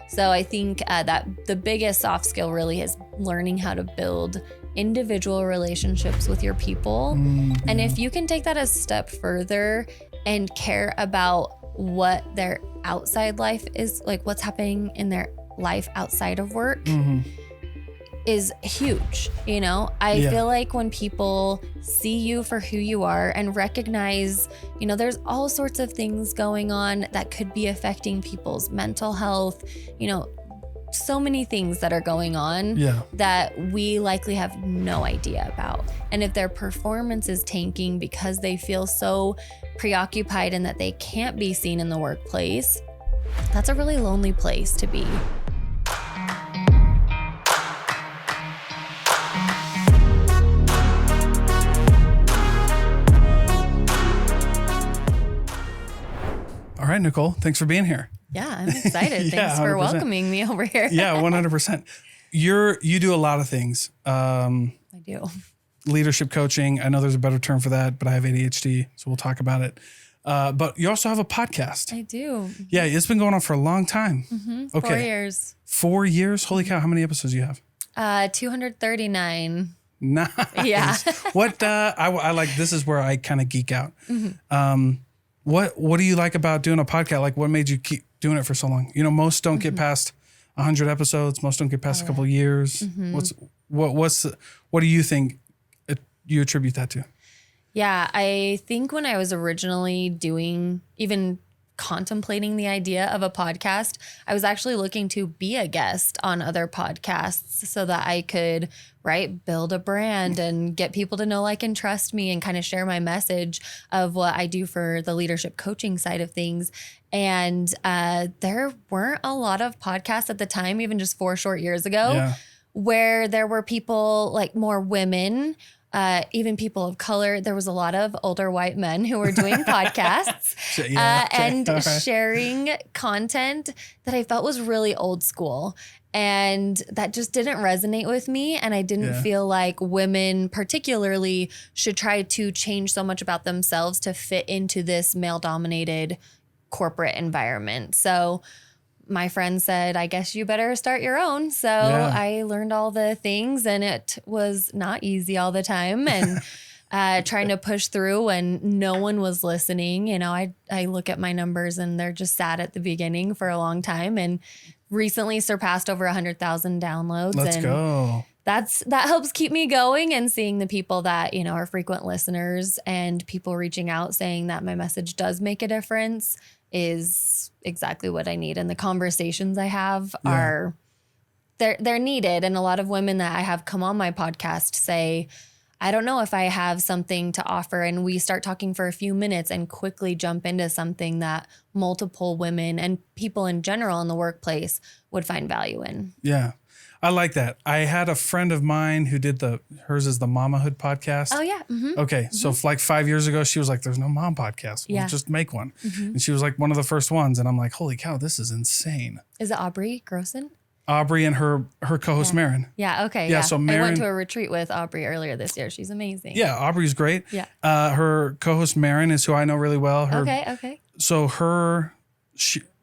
So I think that the biggest soft skill really is learning how to build individual relationships with your people. And if you can take that a step further and care about what their outside life is, like what's happening in their life outside of work, is huge. You know, I feel like when people see you for who you are and recognize, you know, there's all sorts of things going on that could be affecting people's mental health, you know, so many things that are going on that we likely have no idea about. And if their performance is tanking because they feel so preoccupied and that they can't be seen in the workplace, that's a really lonely place to be. All right, Nichole, thanks for being here. Yeah, I'm excited. Thanks for welcoming me over here. Yeah, 100%. You do a lot of things. I do. Leadership coaching. I know there's a better term for that, but I have ADHD, so we'll talk about it. But you also have a podcast. I do. Yeah, it's been going on for a long time. Okay. 4 years. 4 years? Holy cow, how many episodes do you have? 239. Nice. Yeah. What I like, this is where I kind of geek out. What do you like about doing a podcast? Like, what made you keep doing it for so long? You know, most don't get past 100 episodes. Most don't get past a couple of years. What do you think you attribute that to? Yeah, I think when I was originally even contemplating the idea of a podcast, I was actually looking to be a guest on other podcasts so that I could, build a brand and get people to know, like, and trust me and kind of share my message of what I do for the leadership coaching side of things. And there weren't a lot of podcasts at the time, even just 4 short years ago, where there were people, like more women, even people of color. There was a lot of older white men who were doing podcasts and sharing content that I felt was really old school. And that just didn't resonate with me. And I didn't feel like women particularly should try to change so much about themselves to fit into this male-dominated corporate environment. So my friend said, I guess you better start your own. So I learned all the things, and it was not easy all the time. And trying to push through when no one was listening. You know, I look at my numbers and they're just sat at the beginning for a long time, and recently surpassed over 100,000 downloads. Let's go. That helps keep me going, and seeing the people that, you know, are frequent listeners and people reaching out saying that my message does make a difference is exactly what I need. And the conversations I have are, they're needed. And a lot of women that I have come on my podcast say, I don't know if I have something to offer. And we start talking for a few minutes and quickly jump into something that multiple women and people in general in the workplace would find value in. Yeah. I like that. I had a friend of mine who did hers is the Mamahood podcast. Oh, yeah. Okay. So like 5 years ago, she was like, there's no mom podcast. We'll just make one. And she was like one of the first ones. And I'm like, holy cow, this is insane. Is it Aubrey Grossen? Aubrey and her co-host Marin. Yeah. Okay. Yeah. So Marin, I went to a retreat with Aubrey earlier this year. She's amazing. Yeah. Aubrey's great. Yeah. Her co-host Marin is who I know really well. Okay. So her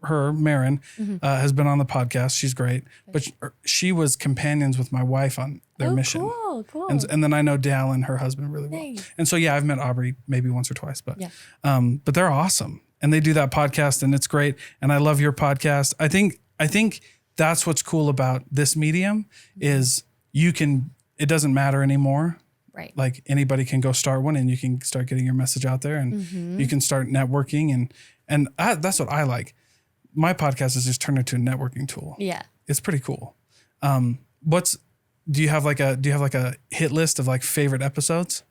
Marin has been on the podcast. She's great, but she was companions with my wife on their mission. Cool. And then I know Dal and her husband really well. Nice. And so, I've met Aubrey maybe once or twice, but they're awesome. And they do that podcast and it's great. And I love your podcast. I think that's what's cool about this medium is it doesn't matter anymore. Right. Like anybody can go start one and you can start getting your message out there and you can start networking and that's what I like. My podcast is just turned into a networking tool. Yeah. It's pretty cool. Do you have like a hit list of like favorite episodes?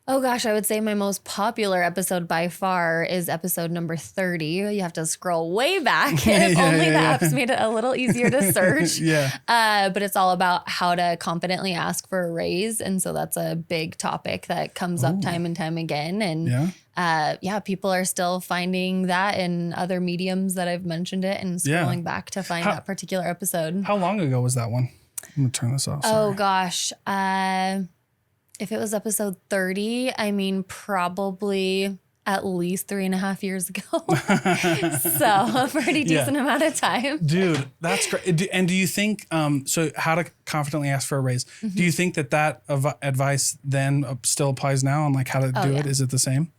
Oh gosh, I would say my most popular episode by far is episode number 30. You have to scroll way back. If only the apps made it a little easier to search. But it's all about how to confidently ask for a raise. And so that's a big topic that comes up time and time again. And people are still finding that in other mediums that I've mentioned it and scrolling back to find that particular episode. How long ago was that one? I'm going to turn this off. Sorry. Oh gosh. If it was episode 30, I mean, probably at least 3.5 years ago. So a pretty decent amount of time. Dude, that's great. And do you think, so how to confidently ask for a raise, do you think that advice then still applies now on like how to do it? Is it the same?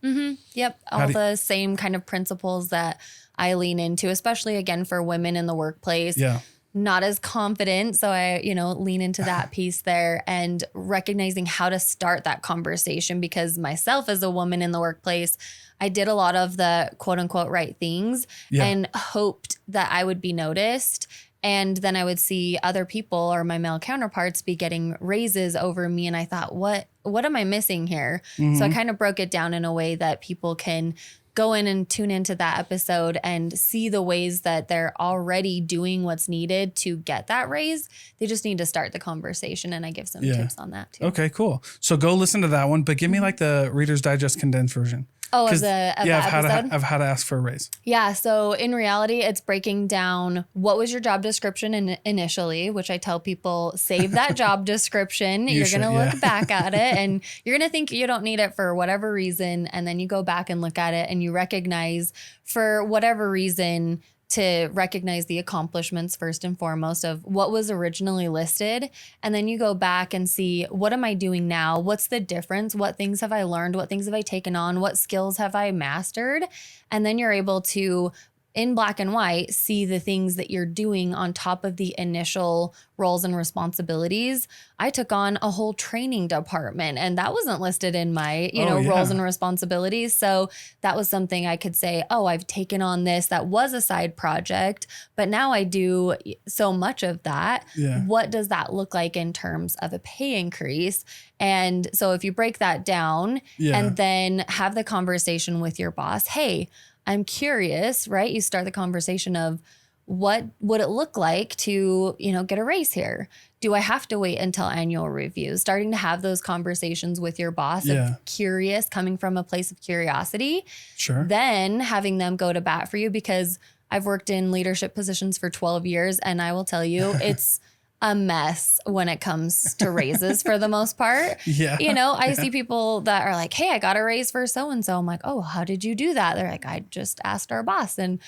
Yep. All the same kind of principles that I lean into, especially again for women in the workplace. Yeah. Not as confident. So I, lean into that piece there and recognizing how to start that conversation, because myself as a woman in the workplace, I did a lot of the quote unquote right things and hoped that I would be noticed. And then I would see other people or my male counterparts be getting raises over me. And I thought, what am I missing here? So I kind of broke it down in a way that people can go in and tune into that episode and see the ways that they're already doing what's needed to get that raise. They just need to start the conversation. And I give some tips on that too. Okay, cool. So go listen to that one, but give me like the Reader's Digest condensed version. Oh, of the episode? Of how to ask for a raise. Yeah. So in reality, it's breaking down what was your job description initially, which I tell people, save that job description. You're going to look back at it and you're going to think you don't need it for whatever reason. And then you go back and look at it and you recognize for whatever reason to recognize the accomplishments first and foremost of what was originally listed. And then you go back and see, what am I doing now? What's the difference? What things have I learned? What things have I taken on? What skills have I mastered? And then you're able to, in black and white, see the things that you're doing on top of the initial roles and responsibilities. I took on a whole training department and that wasn't listed in my, roles and responsibilities. So that was something I could say, oh, I've taken on this. That was a side project, but now I do so much of that. Yeah. What does that look like in terms of a pay increase? And so if you break that down and then have the conversation with your boss, hey, I'm curious, right? You start the conversation of what would it look like to, get a raise here? Do I have to wait until annual reviews? Starting to have those conversations with your boss of curious, coming from a place of curiosity. Sure. Then having them go to bat for you, because I've worked in leadership positions for 12 years and I will tell you it's a mess when it comes to raises for the most part. Yeah. I see people that are like, hey, I got a raise for so-and-so. I'm like, oh, how did you do that? They're like, I just asked our boss. And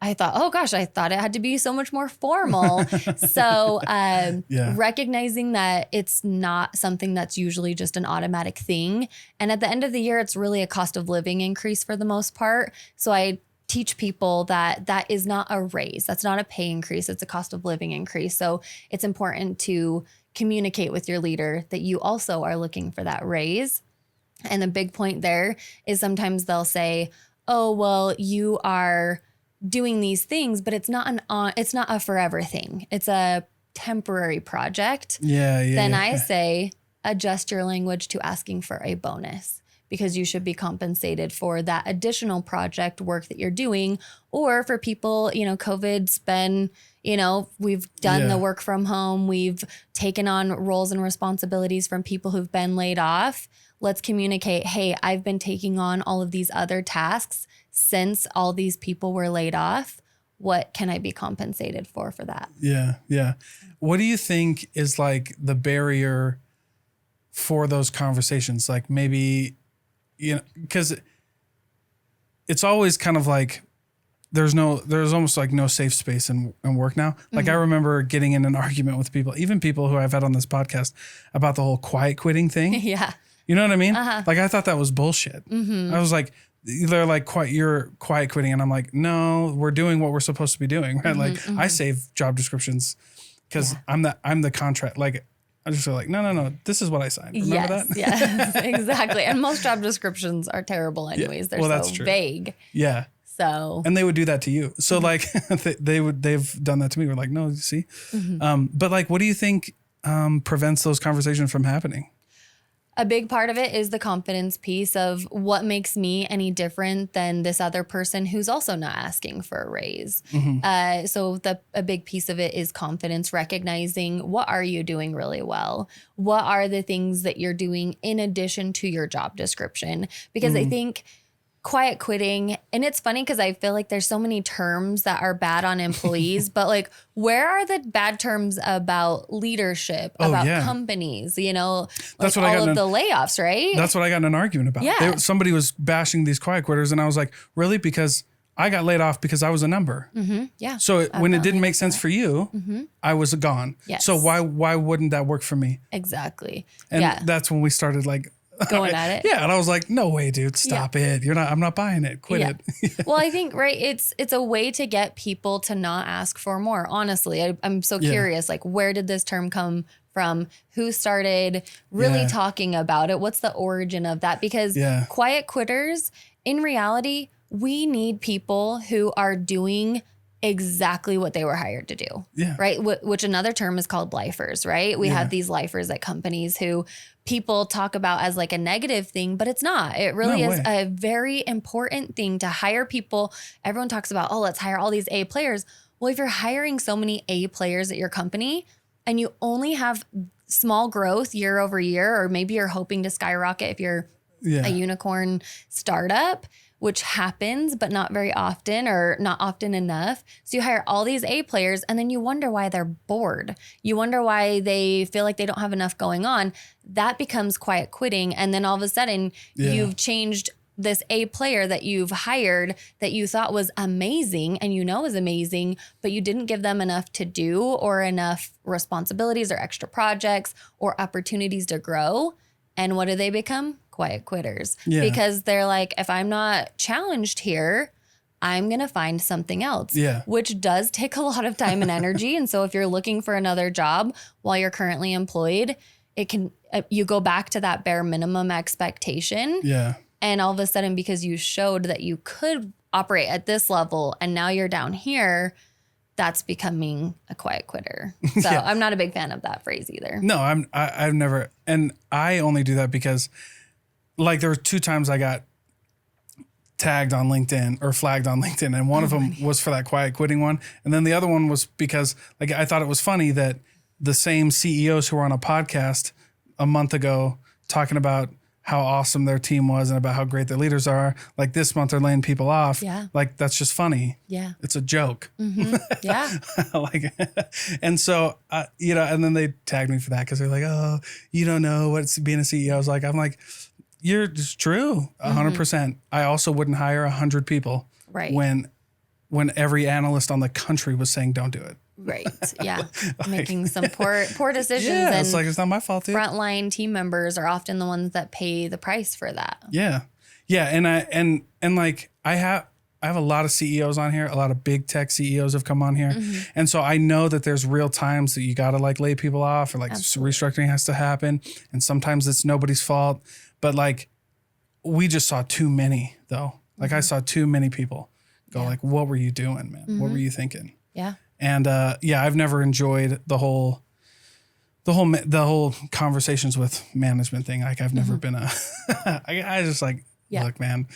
I thought, oh gosh, I thought it had to be so much more formal. So recognizing that it's not something that's usually just an automatic thing. And at the end of the year, it's really a cost of living increase for the most part. So I teach people that is not a raise. That's not a pay increase. It's a cost of living increase. So it's important to communicate with your leader that you also are looking for that raise. And the big point there is sometimes they'll say, oh, well, you are doing these things, but it's not a forever thing. It's a temporary project. Then I say, adjust your language to asking for a bonus, because you should be compensated for that additional project work that you're doing. Or for people, COVID's been, we've done the work from home. We've taken on roles and responsibilities from people who've been laid off. Let's communicate, hey, I've been taking on all of these other tasks since all these people were laid off. What can I be compensated for that? Yeah, yeah. What do you think is like the barrier for those conversations? Like maybe, because it's always kind of like there's almost like no safe space in work now. Like I remember getting in an argument with people, even people who I've had on this podcast, about the whole quiet quitting thing. Yeah. You know what I mean? Like I thought that was bullshit. I was like, they're like, you're quiet quitting. And I'm like, no, we're doing what we're supposed to be doing. Right. Like I save job descriptions because I'm the contract. Like I just feel like, no, this is what I signed. Remember that? Yes, exactly. And most job descriptions are terrible anyways. They're so vague. Yeah. So. And they would do that to you. So like they've done that to me. We're like, no, you see? But like, what do you think prevents those conversations from happening? A big part of it is the confidence piece of what makes me any different than this other person who's also not asking for a raise. So a big piece of it is confidence, recognizing what are you doing really well? What are the things that you're doing in addition to your job description? Because I think quiet quitting. And it's funny because I feel like there's so many terms that are bad on employees, but like, where are the bad terms about leadership, about companies, you know, like all of the layoffs, right? That's what I got in an argument about. Yeah. Somebody was bashing these quiet quitters and I was like, really? Because I got laid off because I was a number. Mm-hmm. Yeah. So when it didn't make sense for you, I was gone. Yes. So why wouldn't that work for me? Exactly. And that's when we started like going at it. Yeah. And I was like, no way, dude, stop it. I'm not buying it. Quit it. Well, I think, right. It's a way to get people to not ask for more. Honestly, I'm so curious, like, where did this term come from? Who started really talking about it? What's the origin of that? Because quiet quitters, in reality, we need people who are doing exactly what they were hired to do. Yeah. Right. Which another term is called lifers, right? We have these lifers at companies who people talk about as like a negative thing, but it's not. It really is a very important thing to hire people. Everyone talks about, oh, let's hire all these A players. Well, if you're hiring so many A players at your company and you only have small growth year over year, or maybe you're hoping to skyrocket if you're a unicorn startup, which happens, but not very often or not often enough. So you hire all these A players and then you wonder why they're bored. You wonder why they feel like they don't have enough going on. That becomes quiet quitting. And then all of a sudden you've changed this A player that you've hired that you thought was amazing and you know is amazing, but you didn't give them enough to do or enough responsibilities or extra projects or opportunities to grow. And what do they become? Quiet quitters. Because they're like, if I'm not challenged here, I'm going to find something else, which does take a lot of time and energy. And so if you're looking for another job while you're currently employed, it can, you go back to that bare minimum expectation. Yeah. And all of a sudden, because you showed that you could operate at this level and now you're down here, that's becoming a quiet quitter. So I'm not a big fan of that phrase either. No, I've never, and I only do that because like there were 2 times I got tagged on LinkedIn or flagged on LinkedIn. And one of them was for that quiet quitting one. And then the other one was because like, I thought it was funny that the same CEOs who were on a podcast a month ago talking about how awesome their team was and about how great their leaders are. Like this month they're laying people off. Yeah. Like that's just funny. Yeah. It's a joke. Mm-hmm. Yeah. Like, and so, and then they tagged me for that because they're like, oh, you don't know what's being a CEO. I'm like, you're just true. 100%. I also wouldn't hire 100 people. Right. When every analyst on the country was saying, don't do it. Right. Yeah. Making some poor decisions. Yeah. And it's like, it's not my fault, dude. Frontline team members are often the ones that pay the price for that. Yeah. Yeah. And like I have a lot of CEOs on here. A lot of big tech CEOs have come on here. And so I know that there's real times that you got to like lay people off or like restructuring has to happen. And sometimes it's nobody's fault. But like, we just saw too many though. Like I saw too many people go like, what were you doing, man? What were you thinking? Yeah. And I've never enjoyed the whole conversations with management thing. Like I've never been I just like, look, man,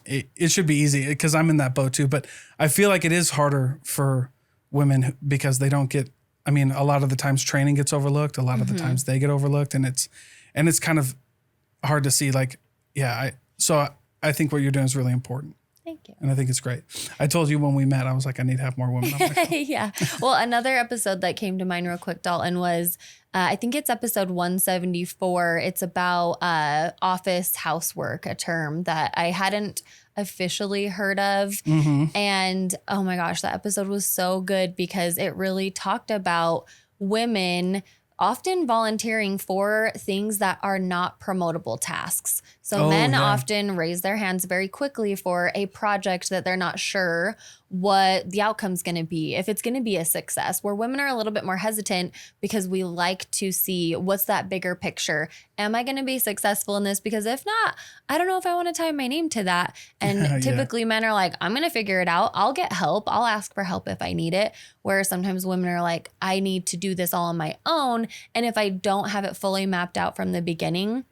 it should be easy because I'm in that boat too. But I feel like it is harder for women because they don't get, I mean, a lot of the times training gets overlooked. A lot of the times they get overlooked and it's kind of hard to see like, so I think what you're doing is really important. Thank you. And I think it's great. I told you when we met, I was like, I need to have more women on my show. Yeah. Well, another episode that came to mind real quick, Dalton, was I think it's episode 174. It's about office housework, a term that I hadn't officially heard of. And oh my gosh, that episode was so good because it really talked about women often volunteering for things that are not promotable tasks. So men often raise their hands very quickly for a project that they're not sure what the outcome's going to be, if it's going to be a success, where women are a little bit more hesitant because we like to see what's that bigger picture. Am I going to be successful in this? Because if not, I don't know if I want to tie my name to that. And typically men are like, I'm going to figure it out. I'll get help. I'll ask for help if I need it. Whereas sometimes women are like, I need to do this all on my own. And if I don't have it fully mapped out from the beginning,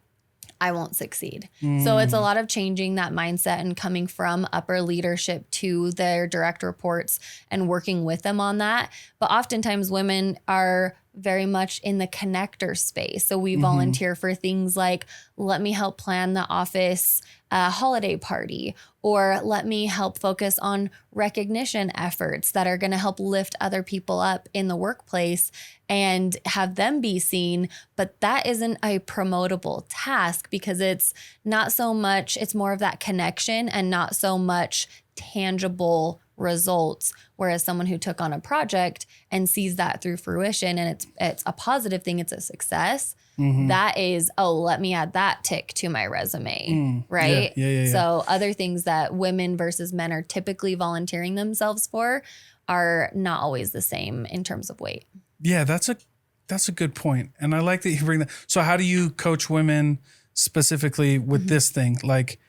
I won't succeed. So it's a lot of changing that mindset and coming from upper leadership to their direct reports and working with them on that. But oftentimes women are very much in the connector space. So we volunteer for things like, let me help plan the office holiday party, or let me help focus on recognition efforts that are going to help lift other people up in the workplace and have them be seen. But that isn't a promotable task because it's not so much, it's more of that connection and not so much tangible results. Whereas someone who took on a project and sees that through fruition and it's a positive thing, it's a success. That is, oh, let me add that tick to my resume, right? Yeah. So other things that women versus men are typically volunteering themselves for are not always the same in terms of weight. Yeah, that's a good point. And I like that you bring that. So how do you coach women specifically with this thing? Like,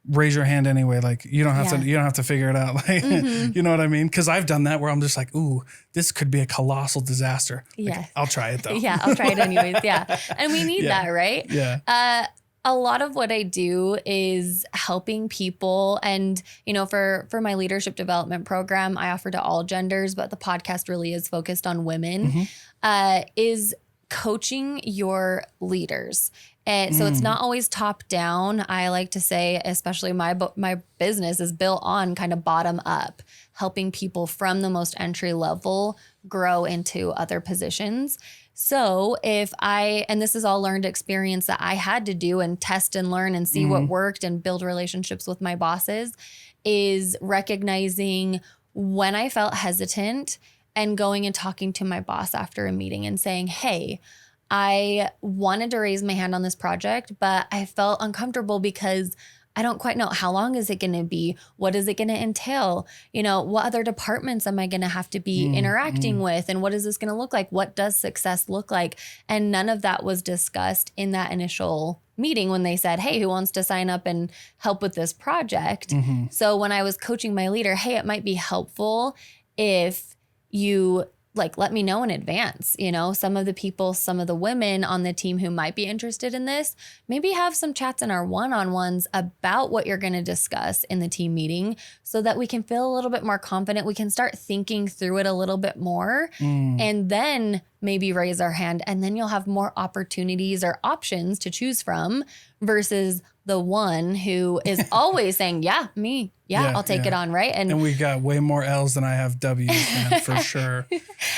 raise your hand anyway. Like you don't have to figure it out. Like, you know what I mean? Cause I've done that where I'm just like, ooh, this could be a colossal disaster. Like, I'll try it though. Yeah. I'll try it anyways. Yeah. And we need that, right? Yeah. A lot of what I do is helping people. And, you know, for my leadership development program, I offer to all genders, but the podcast really is focused on women, is coaching your leaders. And so it's not always top down. I like to say, especially my business is built on kind of bottom up, helping people from the most entry level grow into other positions. So and this is all learned experience that I had to do and test and learn and see what worked and build relationships with my bosses, is recognizing when I felt hesitant and going and talking to my boss after a meeting and saying, hey, I wanted to raise my hand on this project, but I felt uncomfortable because I don't quite know how long is it going to be? What is it going to entail? You know, what other departments am I going to have to be interacting with? And what is this going to look like? What does success look like? And none of that was discussed in that initial meeting when they said, hey, who wants to sign up and help with this project? So when I was coaching my leader, hey, it might be helpful if you let me know in advance. You know, some of the women on the team who might be interested in this, maybe have some chats in our one-on-ones about what you're going to discuss in the team meeting so that we can feel a little bit more confident. We can start thinking through it a little bit more and then maybe raise our hand, and then you'll have more opportunities or options to choose from versus the one who is always saying, yeah, me. Yeah, I'll take it on, right? And we got way more L's than I have W's, man, for sure.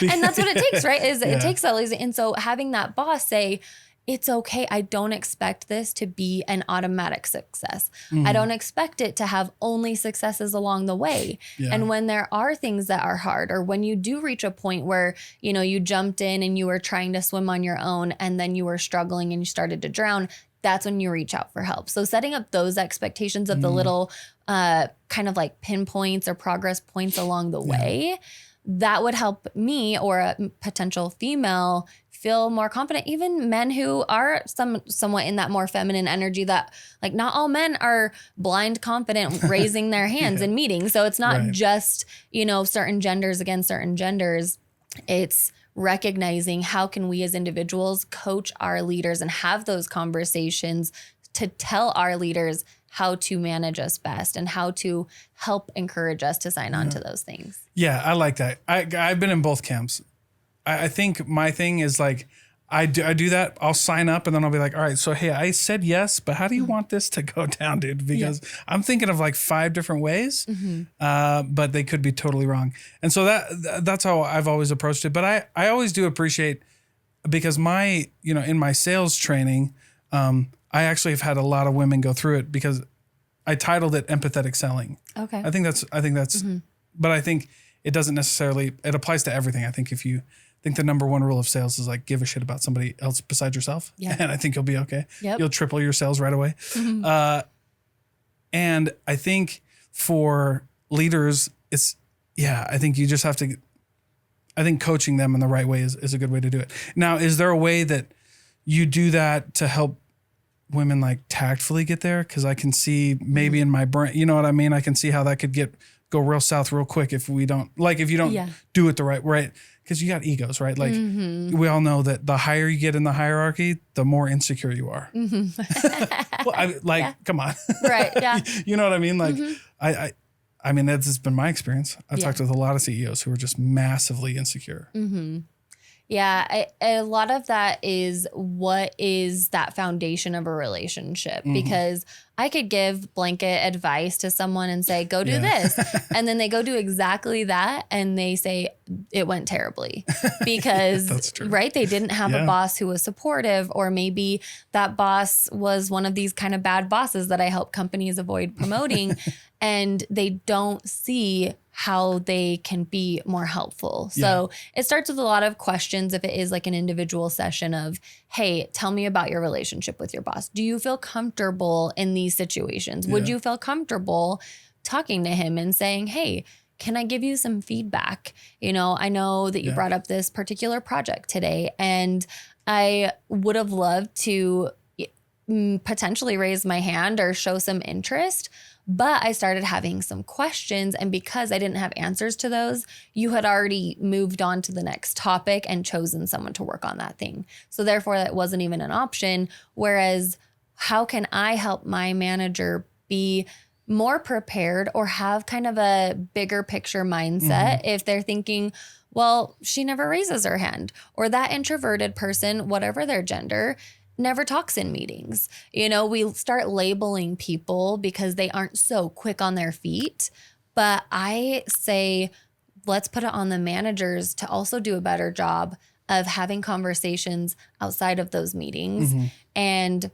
And that's what it takes, right? It takes that lazy. And so having that boss say, it's okay. I don't expect this to be an automatic success. I don't expect it to have only successes along the way. And when there are things that are hard, or when you do reach a point where, you know, you jumped in and you were trying to swim on your own and then you were struggling and you started to drown, that's when you reach out for help. So setting up those expectations of the little kind of like pinpoints or progress points along the way, that would help me or a potential female feel more confident. Even men who are somewhat in that more feminine energy, that like not all men are blind confident raising their hands in meetings. So it's not just, you know, certain genders against certain genders. It's recognizing how can we as individuals coach our leaders and have those conversations to tell our leaders how to manage us best and how to help encourage us to sign on to those things. Yeah, I like that. I've been in both camps. I think my thing is like, I do that. I'll sign up and then I'll be like, all right, so hey, I said yes, but how do you want this to go down, dude? Because I'm thinking of like 5 different ways, but they could be totally wrong. And so that's how I've always approached it. But I always do appreciate, because in my sales training, I actually have had a lot of women go through it because I titled it empathetic selling. Okay. I think that's, but I think it doesn't necessarily, it applies to everything. I think the number one rule of sales is like, give a shit about somebody else besides yourself. Yeah. And I think you'll be okay. Yep. You'll triple your sales right away. And I think for leaders, I think you just have to, I think coaching them in the right way is a good way to do it. Now, is there a way that you do that to help women like tactfully get there? Cause I can see maybe in my brain, you know what I mean? I can see how that could go real south real quick if you don't do it the right way. Because you got egos, right? Like we all know that the higher you get in the hierarchy, the more insecure you are. Well, come on. Right. Yeah. You know what I mean? Like I mean, that's been my experience. I've talked with a lot of CEOs who are just massively insecure. Yeah, a lot of that is what is that foundation of a relationship, because I could give blanket advice to someone and say, go do this. And then they go do exactly that. And they say it went terribly because, That's true. right, they didn't have a boss who was supportive, or maybe that boss was one of these kind of bad bosses that I help companies avoid promoting. And they don't see how they can be more helpful. So it starts with a lot of questions. If it is like an individual session of, hey, tell me about your relationship with your boss. Do you feel comfortable in these situations? Would you feel comfortable talking to him and saying, hey, can I give you some feedback? You know, I know that you brought up this particular project today, and I would have loved to potentially raise my hand or show some interest. But I started having some questions, and because I didn't have answers to those, you had already moved on to the next topic and chosen someone to work on that thing. So therefore, that wasn't even an option. Whereas, how can I help my manager be more prepared or have kind of a bigger picture mindset if they're thinking, well, she never raises her hand, or that introverted person, whatever their gender, never talks in meetings. You know, we start labeling people because they aren't so quick on their feet. But I say, let's put it on the managers to also do a better job of having conversations outside of those meetings. And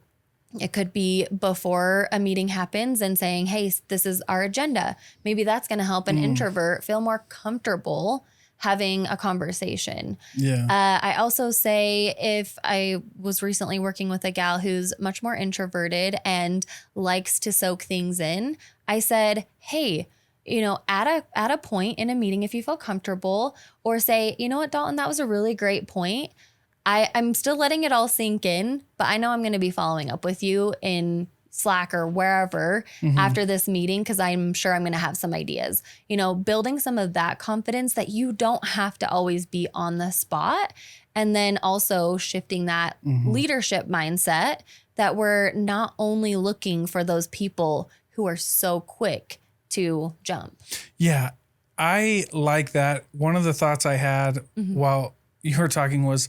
it could be before a meeting happens and saying, hey, this is our agenda. Maybe that's going to help an introvert feel more comfortable having a conversation. I also say, if I was recently working with a gal who's much more introverted and likes to soak things in, I said, hey, you know, at a point in a meeting, if you feel comfortable, or say, you know what, Dalton, that was a really great point. I'm still letting it all sink in, but I know I'm going to be following up with you in Slack or wherever after this meeting, because I'm sure I'm going to have some ideas. You know, building some of that confidence that you don't have to always be on the spot. And then also shifting that leadership mindset that we're not only looking for those people who are so quick to jump. Yeah, I like that. One of the thoughts I had while you were talking was,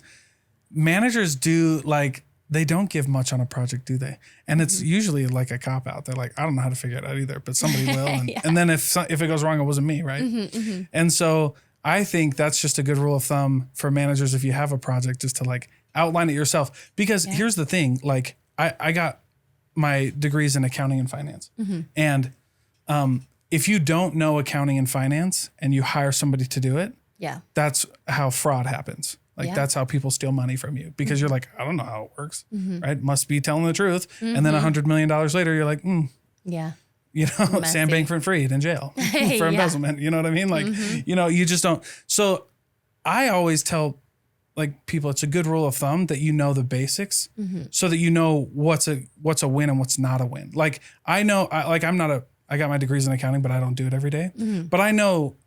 managers do like, they don't give much on a project, do they? And it's usually like a cop out. They're like, I don't know how to figure it out either, but somebody will. And, and then if it goes wrong, it wasn't me, right? And so I think that's just a good rule of thumb for managers if you have a project, just to like outline it yourself. Because here's the thing, like I got my degrees in accounting and finance. And if you don't know accounting and finance and you hire somebody to do it, that's how fraud happens. Like that's how people steal money from you, because you're like, I don't know how it works, right? Must be telling the truth. And then $100 million later, you're like, you know, Sam Bankman-Fried in jail for embezzlement. You know what I mean? Like, you know, you just don't. So I always tell like people, it's a good rule of thumb that you know the basics so that you know what's a win and what's not a win. Like I know, I got my degrees in accounting, but I don't do it every day. But I know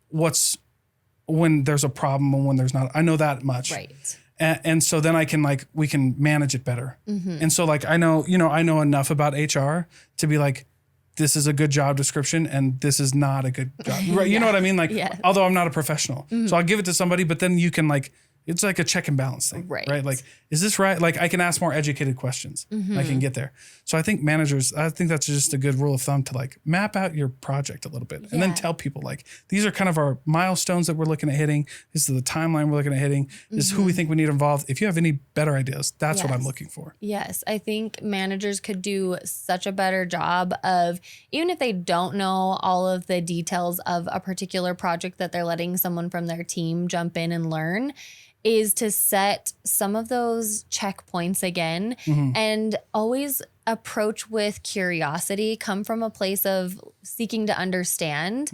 when there's a problem and when there's not. I know that much. Right. And so then we can manage it better. And so like, I know enough about HR to be like, this is a good job description and this is not a good job. Right. You know what I mean? Like, although I'm not a professional, so I'll give it to somebody, but then you can like, it's like a check and balance thing, right? Like, is this right? Like I can ask more educated questions. I can get there. So I think managers, I think that's just a good rule of thumb to like map out your project a little bit and then tell people like, these are kind of our milestones that we're looking at hitting. This is the timeline we're looking at hitting. This is who we think we need involved. If you have any better ideas, that's what I'm looking for. Yes. I think managers could do such a better job of, even if they don't know all of the details of a particular project that they're letting someone from their team jump in and learn, is to set some of those checkpoints again and always approach with curiosity, come from a place of seeking to understand.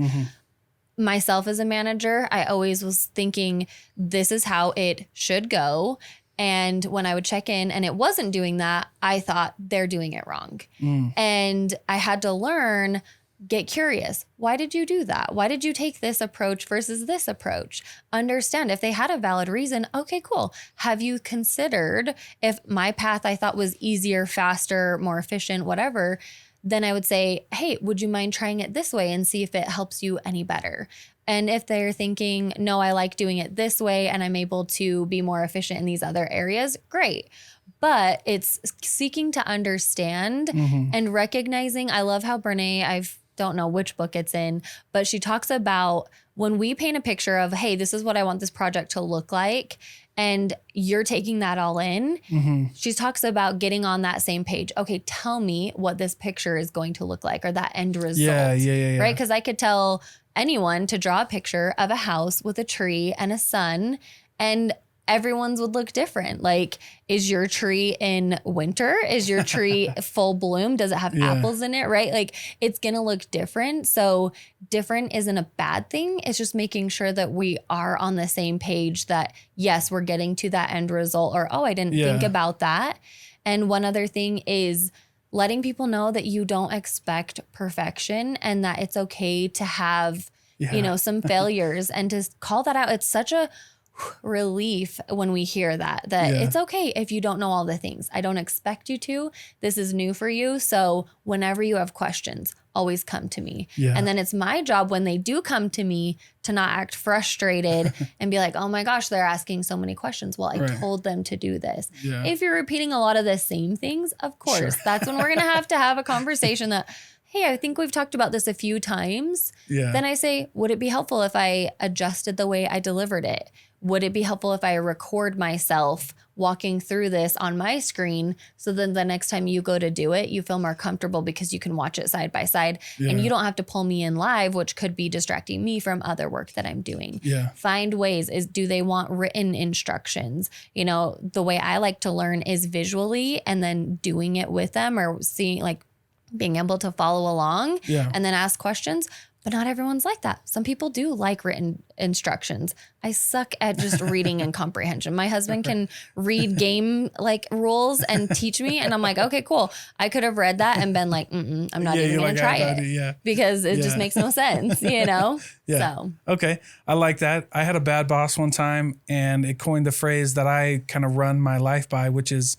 Myself as a manager, I always was thinking this is how it should go. And when I would check in and it wasn't doing that, I thought they're doing it wrong. And I had to learn, get curious. Why did you do that? Why did you take this approach versus this approach? Understand if they had a valid reason. Okay, cool. Have you considered if my path I thought was easier, faster, more efficient, whatever, then I would say, hey, would you mind trying it this way and see if it helps you any better? And if they're thinking, no, I like doing it this way and I'm able to be more efficient in these other areas, great. But it's seeking to understand and recognizing. I love how Brene, I don't know which book it's in, but she talks about when we paint a picture of, hey, this is what I want this project to look like, and you're taking that all in, she talks about getting on that same page. Okay, tell me what this picture is going to look like, or that end result. Yeah. Right? Because I could tell anyone to draw a picture of a house with a tree and a sun, and everyone's would look different. Like, is your tree in winter? Is your tree full bloom? Does it have apples in it? Right? Like, it's going to look different. So different isn't a bad thing. It's just making sure that we are on the same page, that yes, we're getting to that end result, or, oh, I didn't think about that. And one other thing is letting people know that you don't expect perfection, and that it's okay to have, you know, some failures, and to call that out. It's such a relief when we hear that it's okay if you don't know all the things. I don't expect you to. This is new for you. So whenever you have questions, always come to me. And then it's my job, when they do come to me, to not act frustrated and be like, oh my gosh, they're asking so many questions. Well, I told them to do this. If you're repeating a lot of the same things, of course, that's when we're going to have a conversation that, hey, I think we've talked about this a few times. Then I say, would it be helpful if I adjusted the way I delivered it? Would it be helpful if I record myself walking through this on my screen, so then the next time you go to do it, you feel more comfortable because you can watch it side by side and you don't have to pull me in live, which could be distracting me from other work that I'm doing. Find ways. Do they want written instructions? You know, the way I like to learn is visually, and then doing it with them, or seeing, like, being able to follow along and then ask questions. But not everyone's like that. Some people do like written instructions. I suck at just reading and comprehension. My husband can read game like rules and teach me. And I'm like, okay, cool. I could have read that and been like, I'm not even going to try it because it just makes no sense, you know? So. Okay. I like that. I had a bad boss one time, and it coined the phrase that I kind of run my life by, which is,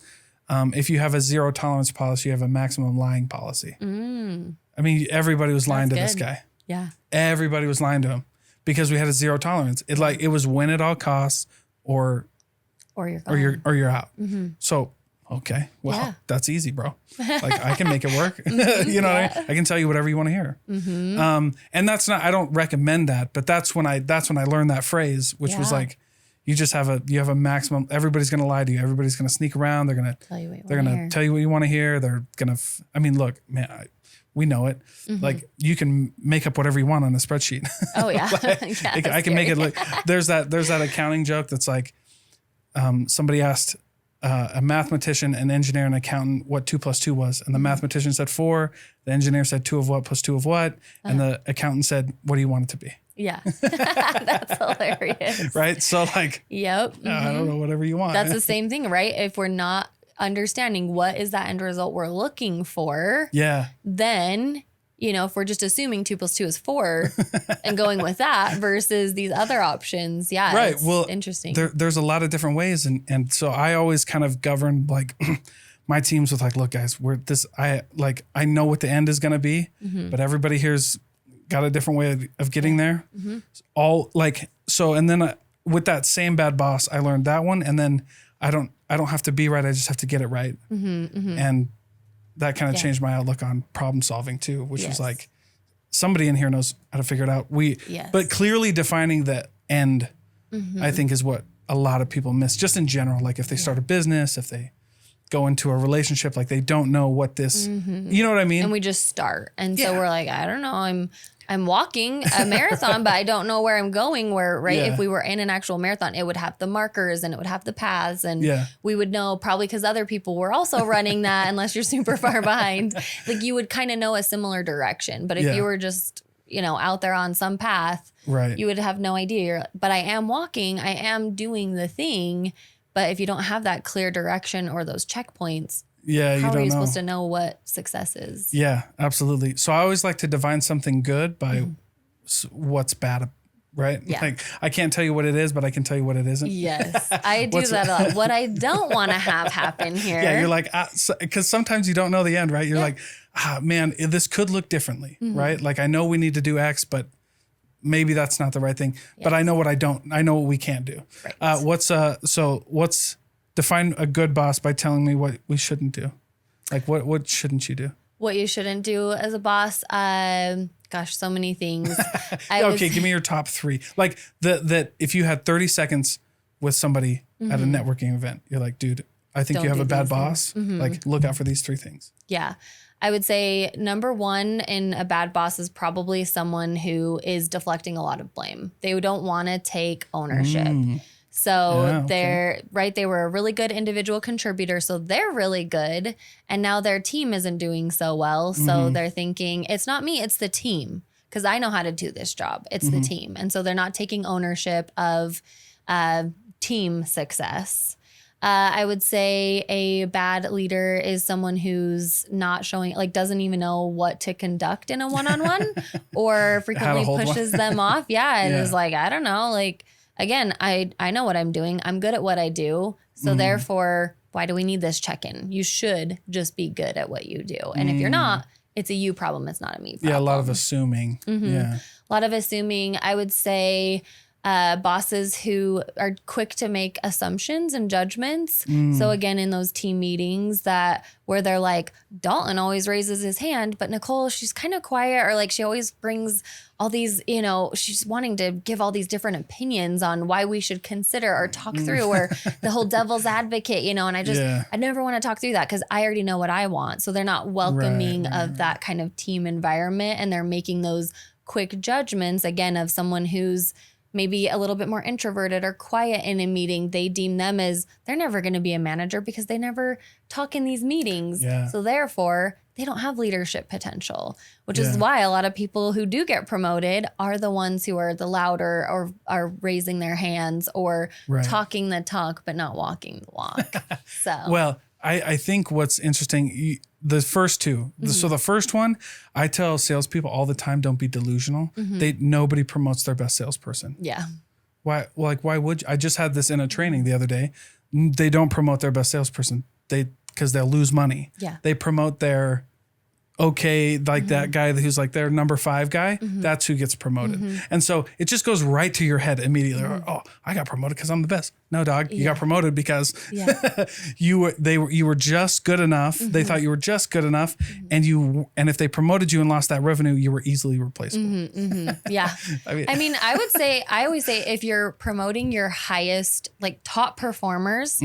if you have a zero tolerance policy, you have a maximum lying policy. I mean, everybody was lying to this guy. Everybody was lying to him because we had a zero tolerance. It was win at all costs, or you're out. So, okay, well, that's easy, bro. Like, I can make it work. You know what I can tell you whatever you want to hear. And that's not, I don't recommend that, but that's when I learned that phrase, which was like, you have a maximum. Everybody's going to lie to you. Everybody's going to sneak around. They're going to tell you what you want to hear. They're going to, I mean, look, man, we know it. Like, you can make up whatever you want on a spreadsheet. Oh yeah. I can make it look, there's that accounting joke that's like, somebody asked a mathematician, an engineer, and an accountant what 2 + 2 was. And the mathematician said 4. The engineer said 2 of what plus 2 of what. And the accountant said, what do you want it to be? That's hilarious. Right? So like, I don't know, whatever you want. That's the same thing, right? If we're not understanding what is that end result we're looking for, then, you know, if we're just assuming 2 + 2 is 4 and going with that versus these other options, right. It's well, interesting. There's a lot of different ways, and so I always kind of govern like my teams with like, look, guys, I know what the end is going to be, but everybody here's got a different way of getting there. All like, so, and then with that same bad boss, I learned that one, and then I don't have to be right. I just have to get it right. And that kind of changed my outlook on problem solving too, which was like, somebody in here knows how to figure it out. But clearly defining the end, I think, is what a lot of people miss, just in general. Like, if they start a business, if they go into a relationship, like, they don't know what this, you know what I mean? And we just start. And so we're like, I don't know, I'm walking a marathon, but I don't know where I'm going. If we were in an actual marathon, it would have the markers and it would have the paths, and we would know, probably because other people were also running that, unless you're super far behind. Like, you would kind of know a similar direction. But if you were just, you know, out there on some path, you would have no idea. But I am walking, I am doing the thing. But if you don't have that clear direction or those checkpoints, how are you supposed to know what success is? Yeah, absolutely. So I always like to define something good by what's bad, right? Yeah. Like, I can't tell you what it is, but I can tell you what it isn't. Yes, I do that a lot. What I don't want to have happen here. Yeah, you're like, because sometimes you don't know the end, right? You're like, man, this could look differently, right? Like I know we need to do X, but maybe that's not the right thing. Yes. But I know what we can't do. Right. What's define a good boss by telling me what we shouldn't do? Like what shouldn't you do? What you shouldn't do as a boss? Gosh, so many things. Give me your top 3. Like that if you had 30 seconds with somebody at a networking event, you're like, dude, I think you have a bad boss. Like look out for these 3 things. Yeah. I would say number 1 in a bad boss is probably someone who is deflecting a lot of blame. They don't want to take ownership. So they were a really good individual contributor. So they're really good. And now their team isn't doing so well. So they're thinking, it's not me, it's the team. Because I know how to do this job. It's the team. And so they're not taking ownership of team success. I would say a bad leader is someone who's not showing, like doesn't even know what to conduct in a one-on-one or frequently pushes them off. And is like, I don't know, like, again, I know what I'm doing. I'm good at what I do. So therefore, why do we need this check-in? You should just be good at what you do. And if you're not, it's a you problem. It's not a me problem. Yeah, a lot of assuming. Yeah. A lot of assuming. I would say bosses who are quick to make assumptions and judgments. So again, in those team meetings where they're like, Dalton always raises his hand, but Nichole, she's kind of quiet, or like she always brings all these, she's wanting to give all these different opinions on why we should consider or talk through, or the whole devil's advocate, and I never want to talk through that because I already know what I want. So they're not welcoming of that kind of team environment, and they're making those quick judgments, again, of someone who's maybe a little bit more introverted or quiet in a meeting. They deem them as they're never going to be a manager because they never talk in these meetings. Yeah. So therefore, they don't have leadership potential, which is why a lot of people who do get promoted are the ones who are the louder or are raising their hands or talking the talk, but not walking the walk. Well, I think what's interesting, the first 2. So the first one, I tell salespeople all the time, don't be delusional. Nobody promotes their best salesperson. Yeah. Why? Well, why would you? I just had this in a training the other day. They don't promote their best salesperson. Because they'll lose money. Yeah. They promote their that guy who's like their number 5 guy. That's who gets promoted. And so it just goes right to your head immediately. Oh, I got promoted because I'm the best. No, dog, you got promoted because you were just good enough. They thought you were just good enough, and if they promoted you and lost that revenue, you were easily replaceable. Yeah. I always say if you're promoting your highest, like top performers,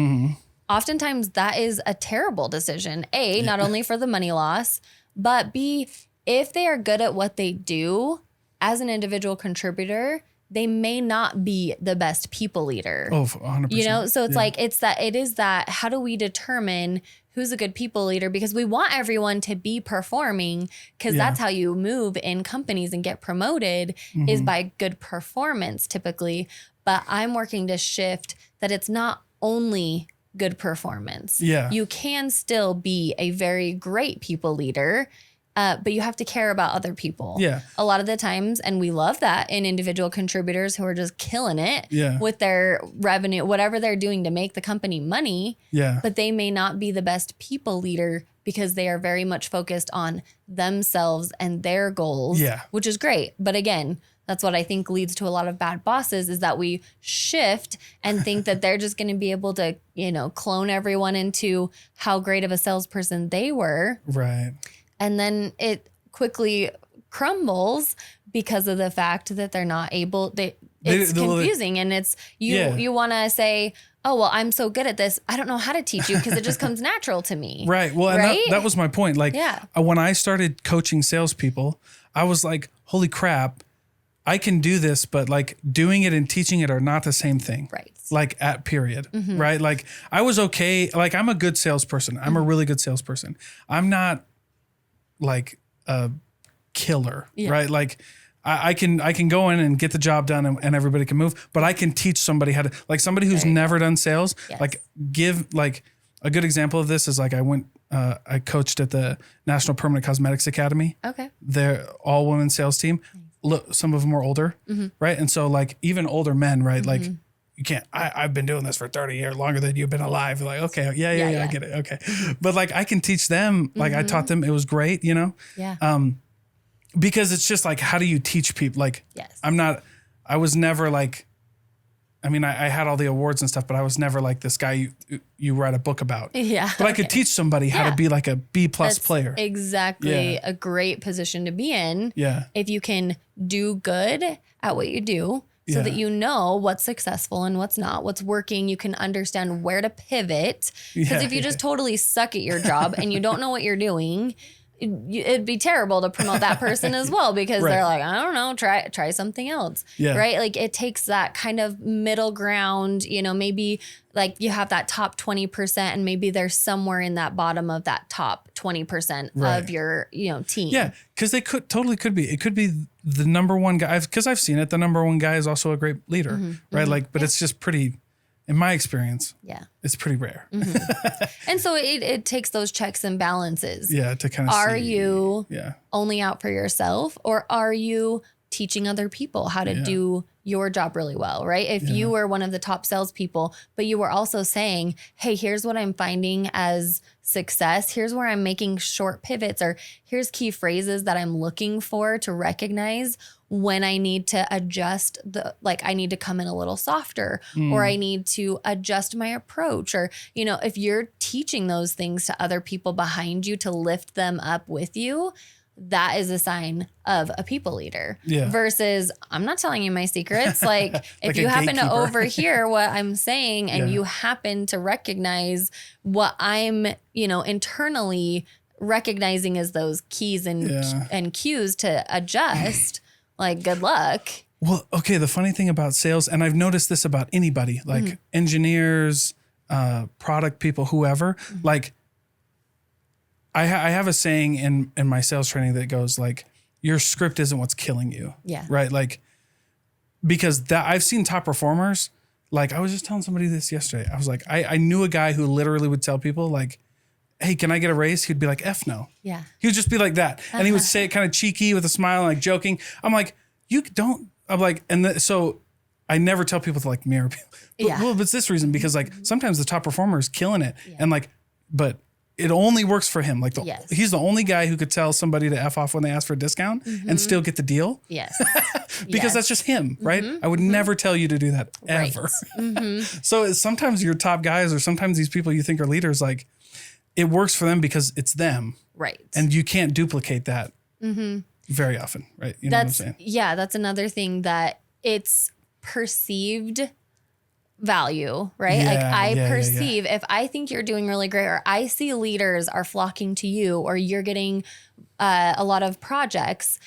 oftentimes that is a terrible decision. A, not only for the money loss, but B, if they are good at what they do as an individual contributor, they may not be the best people leader. Oh, 100%. So it's it is that how do we determine who's a good people leader? Because we want everyone to be performing, because that's how you move in companies and get promoted is by good performance typically. But I'm working to shift that it's not only good performance. Yeah. You can still be a very great people leader, but you have to care about other people. Yeah. A lot of the times, and we love that in individual contributors who are just killing it with their revenue, whatever they're doing to make the company money. Yeah. But they may not be the best people leader because they are very much focused on themselves and their goals, which is great. But again, that's what I think leads to a lot of bad bosses, is that we shift and think that they're just going to be able to, clone everyone into how great of a salesperson they were. Right. And then it quickly crumbles because of the fact that they're not able, it's confusing. And it's, you want to say, oh, well, I'm so good at this, I don't know how to teach you because it just comes natural to me. Right. Well, and that was my point. Like when I started coaching salespeople, I was like, holy crap, I can do this, but like doing it and teaching it are not the same thing. Right. Like at period. Right. Like I was okay. Like I'm a good salesperson. I'm a really good salesperson. I'm not like a killer. Right. Like I can go in and get the job done and everybody can move, but I can teach somebody how to, like somebody who's never done sales, like give like a good example of this is like I coached at the National Permanent Cosmetics Academy. Okay. They're all women sales team. Look, some of them are older, right? And so like even older men, right? Like you can't, I've been doing this for 30 years, longer than you've been alive. Like, okay, yeah, I get it. Okay. But like, I can teach them, like I taught them, it was great, you know? Yeah. Because it's just like, how do you teach people? Like, Yes. I was never like, I mean, I had all the awards and stuff, but I was never like this guy you write a book about. Yeah. But I could teach somebody how to be like a B+ player. Exactly a great position to be in. Yeah. If you can do good at what you do so that you know what's successful and what's not, what's working, you can understand where to pivot. Because if you just totally suck at your job and you don't know what you're doing, it'd be terrible to promote that person as well, because they're like, I don't know, try something else. Yeah. Right. Like it takes that kind of middle ground, you know, maybe like you have that top 20% and maybe there's somewhere in that bottom of that top 20% of your, you know, team. Yeah. Cause they could be, it could be the number one guy. Cause I've seen it. The number one guy is also a great leader, right? Like, but it's just pretty, in my experience, it's pretty rare. And so it takes those checks and balances. Yeah, to kind of Are you only out for yourself, or are you teaching other people how to do your job really well, right? If you were one of the top salespeople, but you were also saying, hey, here's what I'm finding as success. Here's where I'm making short pivots, or here's key phrases that I'm looking for to recognize when I need to adjust I need to come in a little softer, or I need to adjust my approach. Or, you know, if you're teaching those things to other people behind you to lift them up with you, that is a sign of a people leader versus I'm not telling you my secrets. Like if you happen to overhear what I'm saying and you happen to recognize what I'm, you know, internally recognizing as those keys and cues to adjust, like good luck. Well, okay. The funny thing about sales, and I've noticed this about anybody, like engineers, product people, whoever, like I have a saying in my sales training that goes like, your script isn't what's killing you. Yeah. Right. Like, because I've seen top performers. Like I was just telling somebody this yesterday. I was like, I knew a guy who literally would tell people like, hey, can I get a raise? He'd be like, F no. Yeah. He would just be like that. And he would say it kind of cheeky with a smile, like joking. I'm like, you don't, I'm like, so I never tell people to like mirror people. But it's this reason, because like sometimes the top performer is killing it. Yeah. And like, but it only works for him. Like he's the only guy who could tell somebody to F off when they ask for a discount and still get the deal. Yes. Because that's just him, right? I would never tell you to do that ever. So sometimes your top guys, or sometimes these people you think are leaders, like it works for them because it's them. Right. And you can't duplicate that very often, right? You know what I'm saying? Yeah, that's another thing, that it's perceived value, right? Yeah, like I perceive if I think you're doing really great, or I see leaders are flocking to you, or you're getting a lot of projects,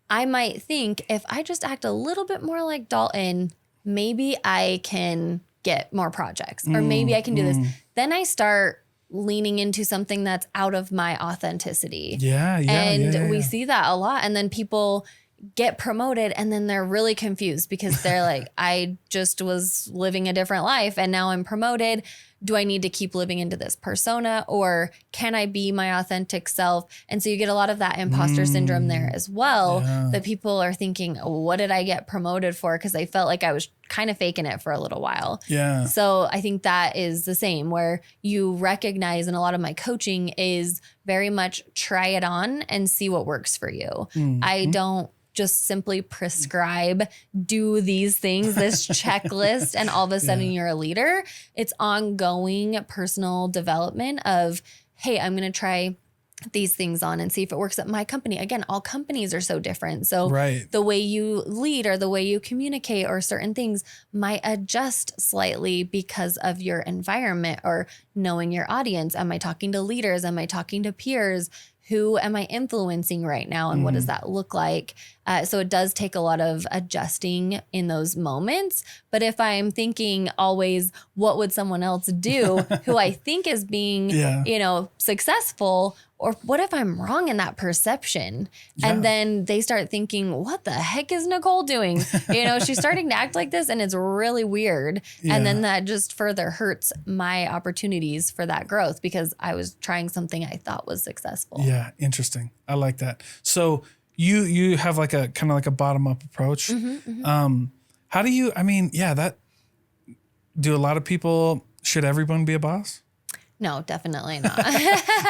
I might think if I just act a little bit more like Dalton, maybe I can get more projects, or maybe I can do this. Then I start leaning into something that's out of my authenticity. And we see that a lot. And then people get promoted and then they're really confused because they're like, I just was living a different life and now I'm promoted. Do I need to keep living into this persona, or can I be my authentic self? And so you get a lot of that imposter syndrome there as well, that people are thinking, what did I get promoted for? Because I felt like I was kind of faking it for a little while. Yeah. So I think that is the same, where you recognize, and a lot of my coaching is very much try it on and see what works for you. I don't just simply prescribe, do these things, this checklist, and all of a sudden you're a leader. It's ongoing personal development of, hey, I'm going to try these things on and see if it works at my company. Again, all companies are so different. So the way you lead or the way you communicate or certain things might adjust slightly because of your environment or knowing your audience. Am I talking to leaders? Am I talking to peers? Who am I influencing right now? And what does that look like? So it does take a lot of adjusting in those moments. But if I'm thinking always, what would someone else do who I think is being, you know, successful, or what if I'm wrong in that perception? And then they start thinking, what the heck is Nichole doing? You know, she's starting to act like this and it's really weird. And then that just further hurts my opportunities for that growth because I was trying something I thought was successful. Yeah. Interesting. I like that. So you have like a kind of like a bottom up approach. How do you, I mean, that do a lot of people, should everyone be a boss? No, definitely not.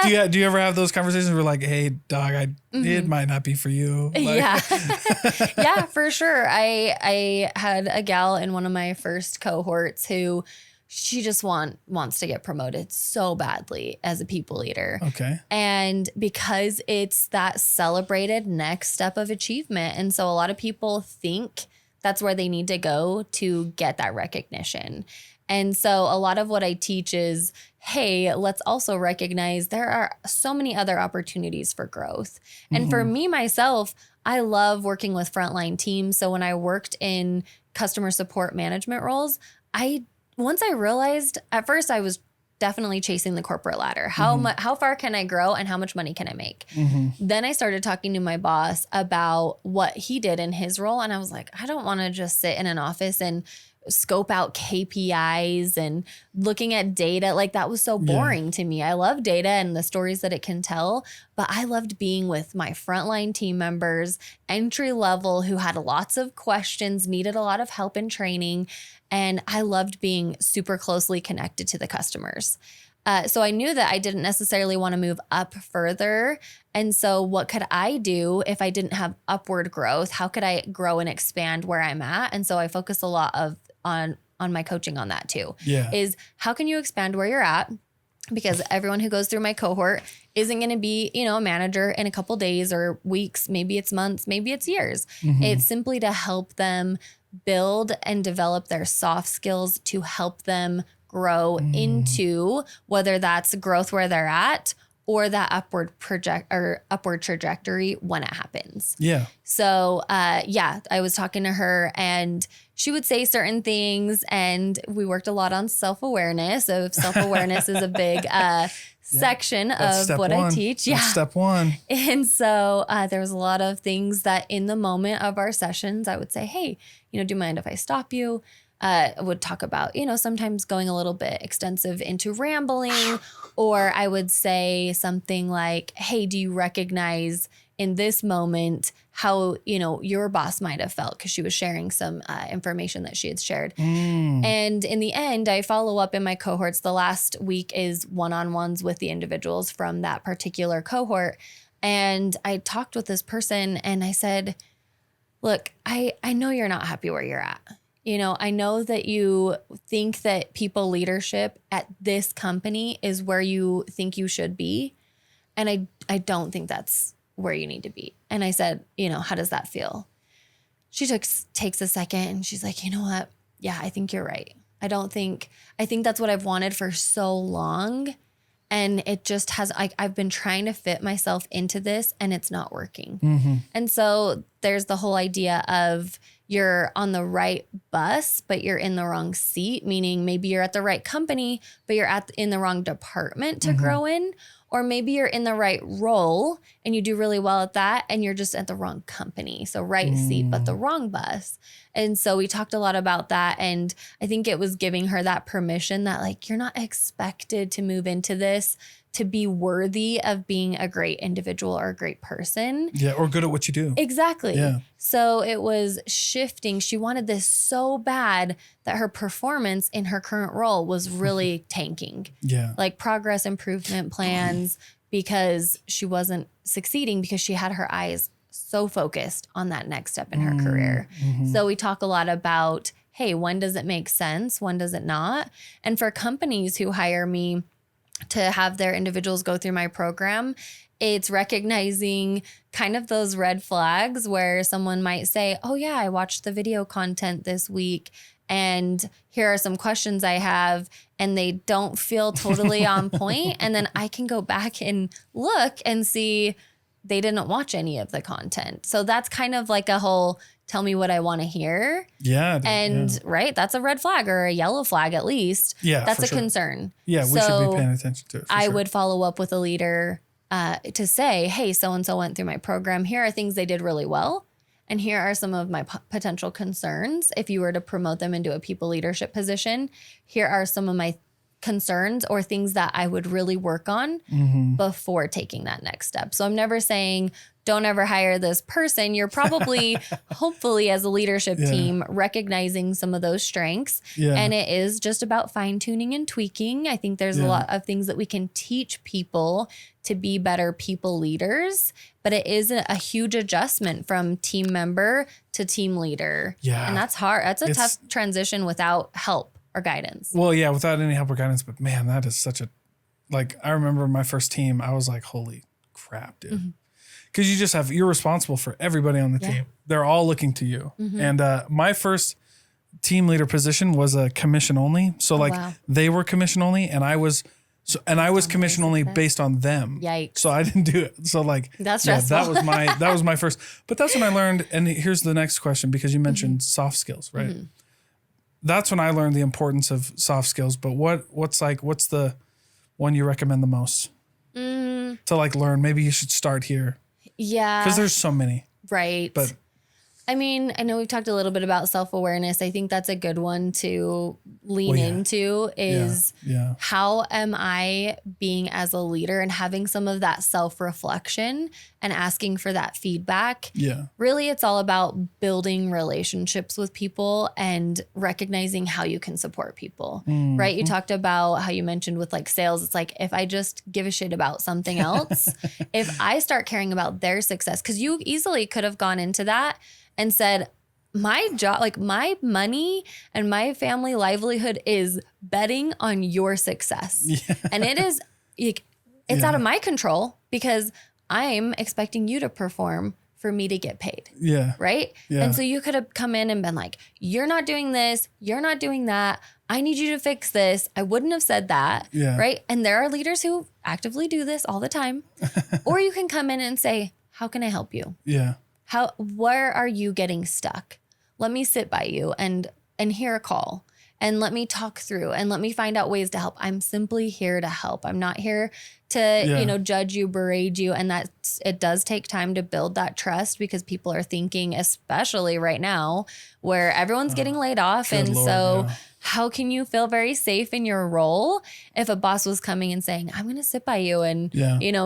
Do you ever have those conversations where like, hey, dog, it might not be for you? Like, yeah. Yeah, for sure. I had a gal in one of my first cohorts who she just wants to get promoted so badly as a people leader. Okay. And because it's that celebrated next step of achievement. And so a lot of people think that's where they need to go to get that recognition. And so a lot of what I teach is, hey, let's also recognize there are so many other opportunities for growth. And for me, myself, I love working with frontline teams. So when I worked in customer support management roles, once I realized, at first I was definitely chasing the corporate ladder. How far can I grow and how much money can I make? Then I started talking to my boss about what he did in his role. And I was like, I don't want to just sit in an office and scope out KPIs and looking at data. Like that was so boring to me. I love data and the stories that it can tell, but I loved being with my frontline team members, entry level, who had lots of questions, needed a lot of help and training. And I loved being super closely connected to the customers. So I knew that I didn't necessarily want to move up further. And so what could I do if I didn't have upward growth? How could I grow and expand where I'm at? And so I focus a lot on my coaching on that too. Is how can you expand where you're at? Because everyone who goes through my cohort isn't going to be, a manager in a couple days or weeks. Maybe it's months, maybe it's years. It's simply to help them build and develop their soft skills to help them grow into, whether that's growth where they're at or that upward trajectory when it happens. Yeah. So, I was talking to her and she would say certain things and we worked a lot on self-awareness. So self-awareness is a big section of what I teach. That's step one. And so there was a lot of things that in the moment of our sessions, I would say, hey, do you mind if I stop you? I would talk about, sometimes going a little bit extensive into rambling, or I would say something like, hey, do you recognize in this moment how, your boss might have felt? Because she was sharing some information that she had shared. And in the end, I follow up in my cohorts. The last week is one-on-ones with the individuals from that particular cohort. And I talked with this person and I said, look, I know you're not happy where you're at. I know that you think that people leadership at this company is where you think you should be. And I don't think that's where you need to be. And I said, how does that feel? She takes a second and she's like, you know what? Yeah, I think you're right. I think that's what I've wanted for so long. And it just I've been trying to fit myself into this and it's not working. And so there's the whole idea of you're on the right bus, but you're in the wrong seat, meaning maybe you're at the right company, but you're in the wrong department to grow in. Or maybe you're in the right role and you do really well at that and you're just at the wrong company. So right seat, but the wrong bus. And so we talked a lot about that. And I think it was giving her that permission that like, you're not expected to move into this to be worthy of being a great individual or a great person. Yeah, or good at what you do. Exactly. Yeah. So it was shifting. She wanted this so bad that her performance in her current role was really tanking. Yeah. Like progress improvement plans, because she wasn't succeeding because she had her eyes so focused on that next step in her career. So we talk a lot about, hey, when does it make sense? When does it not? And for companies who hire me to have their individuals go through my program, it's recognizing kind of those red flags where someone might say, oh yeah, I watched the video content this week and here are some questions I have, and they don't feel totally on point. And then I can go back and look and see they didn't watch any of the content. So that's kind of like a whole tell me what I want to hear. Yeah. And right, that's a red flag or a yellow flag at least. Yeah, that's a sure. concern. Yeah, we should be paying attention to it. I would follow up with a leader to say, hey, so-and-so went through my program. Here are things they did really well. And here are some of my potential concerns. If you were to promote them into a people leadership position, here are some of my concerns or things that I would really work on before taking that next step. So I'm never saying, don't ever hire this person. You're probably, hopefully as a leadership team, recognizing some of those strengths. Yeah. And it is just about fine tuning and tweaking. I think there's a lot of things that we can teach people to be better people leaders, but it is a huge adjustment from team member to team leader. Yeah. And that's hard. That's a tough transition without help or guidance. Well, yeah, without any help or guidance, but man, that is such a, like, I remember my first team, I was like, holy crap, dude. Because you're responsible for everybody on the team. They're all looking to you. And my first team leader position was a commission only. So they were commission only and I was commission only based on them. Yikes. So I didn't do it. So that's stressful. that was my first, but that's when I learned. And here's the next question, because you mentioned soft skills, right? That's when I learned the importance of soft skills. But what's the one you recommend the most to learn? Maybe you should start here. Yeah. Because there's so many. Right. But I mean, I know we've talked a little bit about self-awareness. I think that's a good one to lean into is how am I being as a leader and having some of that self-reflection and asking for that feedback. Yeah. Really, it's all about building relationships with people and recognizing how you can support people, right? You talked about how you mentioned with sales. It's like, if I just give a shit about something else, if I start caring about their success, because you easily could have gone into that and said, my job, my money and my family livelihood is betting on your success. Yeah. And it is, it's out of my control because I'm expecting you to perform for me to get paid. Yeah. Right. Yeah. And so you could have come in and been like, you're not doing this. You're not doing that. I need you to fix this. I wouldn't have said that. Yeah. Right. And there are leaders who actively do this all the time. Or you can come in and say, how can I help you? Yeah. Where are you getting stuck? Let me sit by you and hear a call and let me talk through and let me find out ways to help. I'm simply here to help. I'm not here to, judge you, berate you. And it does take time to build that trust because people are thinking, especially right now where everyone's getting laid off. And Lord, how can you feel very safe in your role if a boss was coming and saying, I'm going to sit by you and,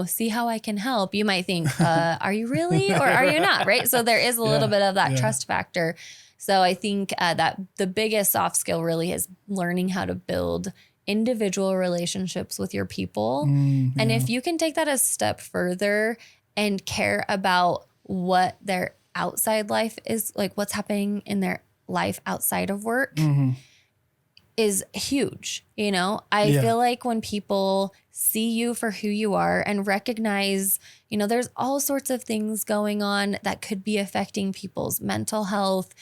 see how I can help? You might think, are you really or are you not? Right. So there is a little bit of that trust factor. So I think that the biggest soft skill really is learning how to build individual relationships with your people. And if you can take that a step further and care about what their outside life is, what's happening in their life outside of work, is huge. I feel like when people see you for who you are and recognize, there's all sorts of things going on that could be affecting people's mental health,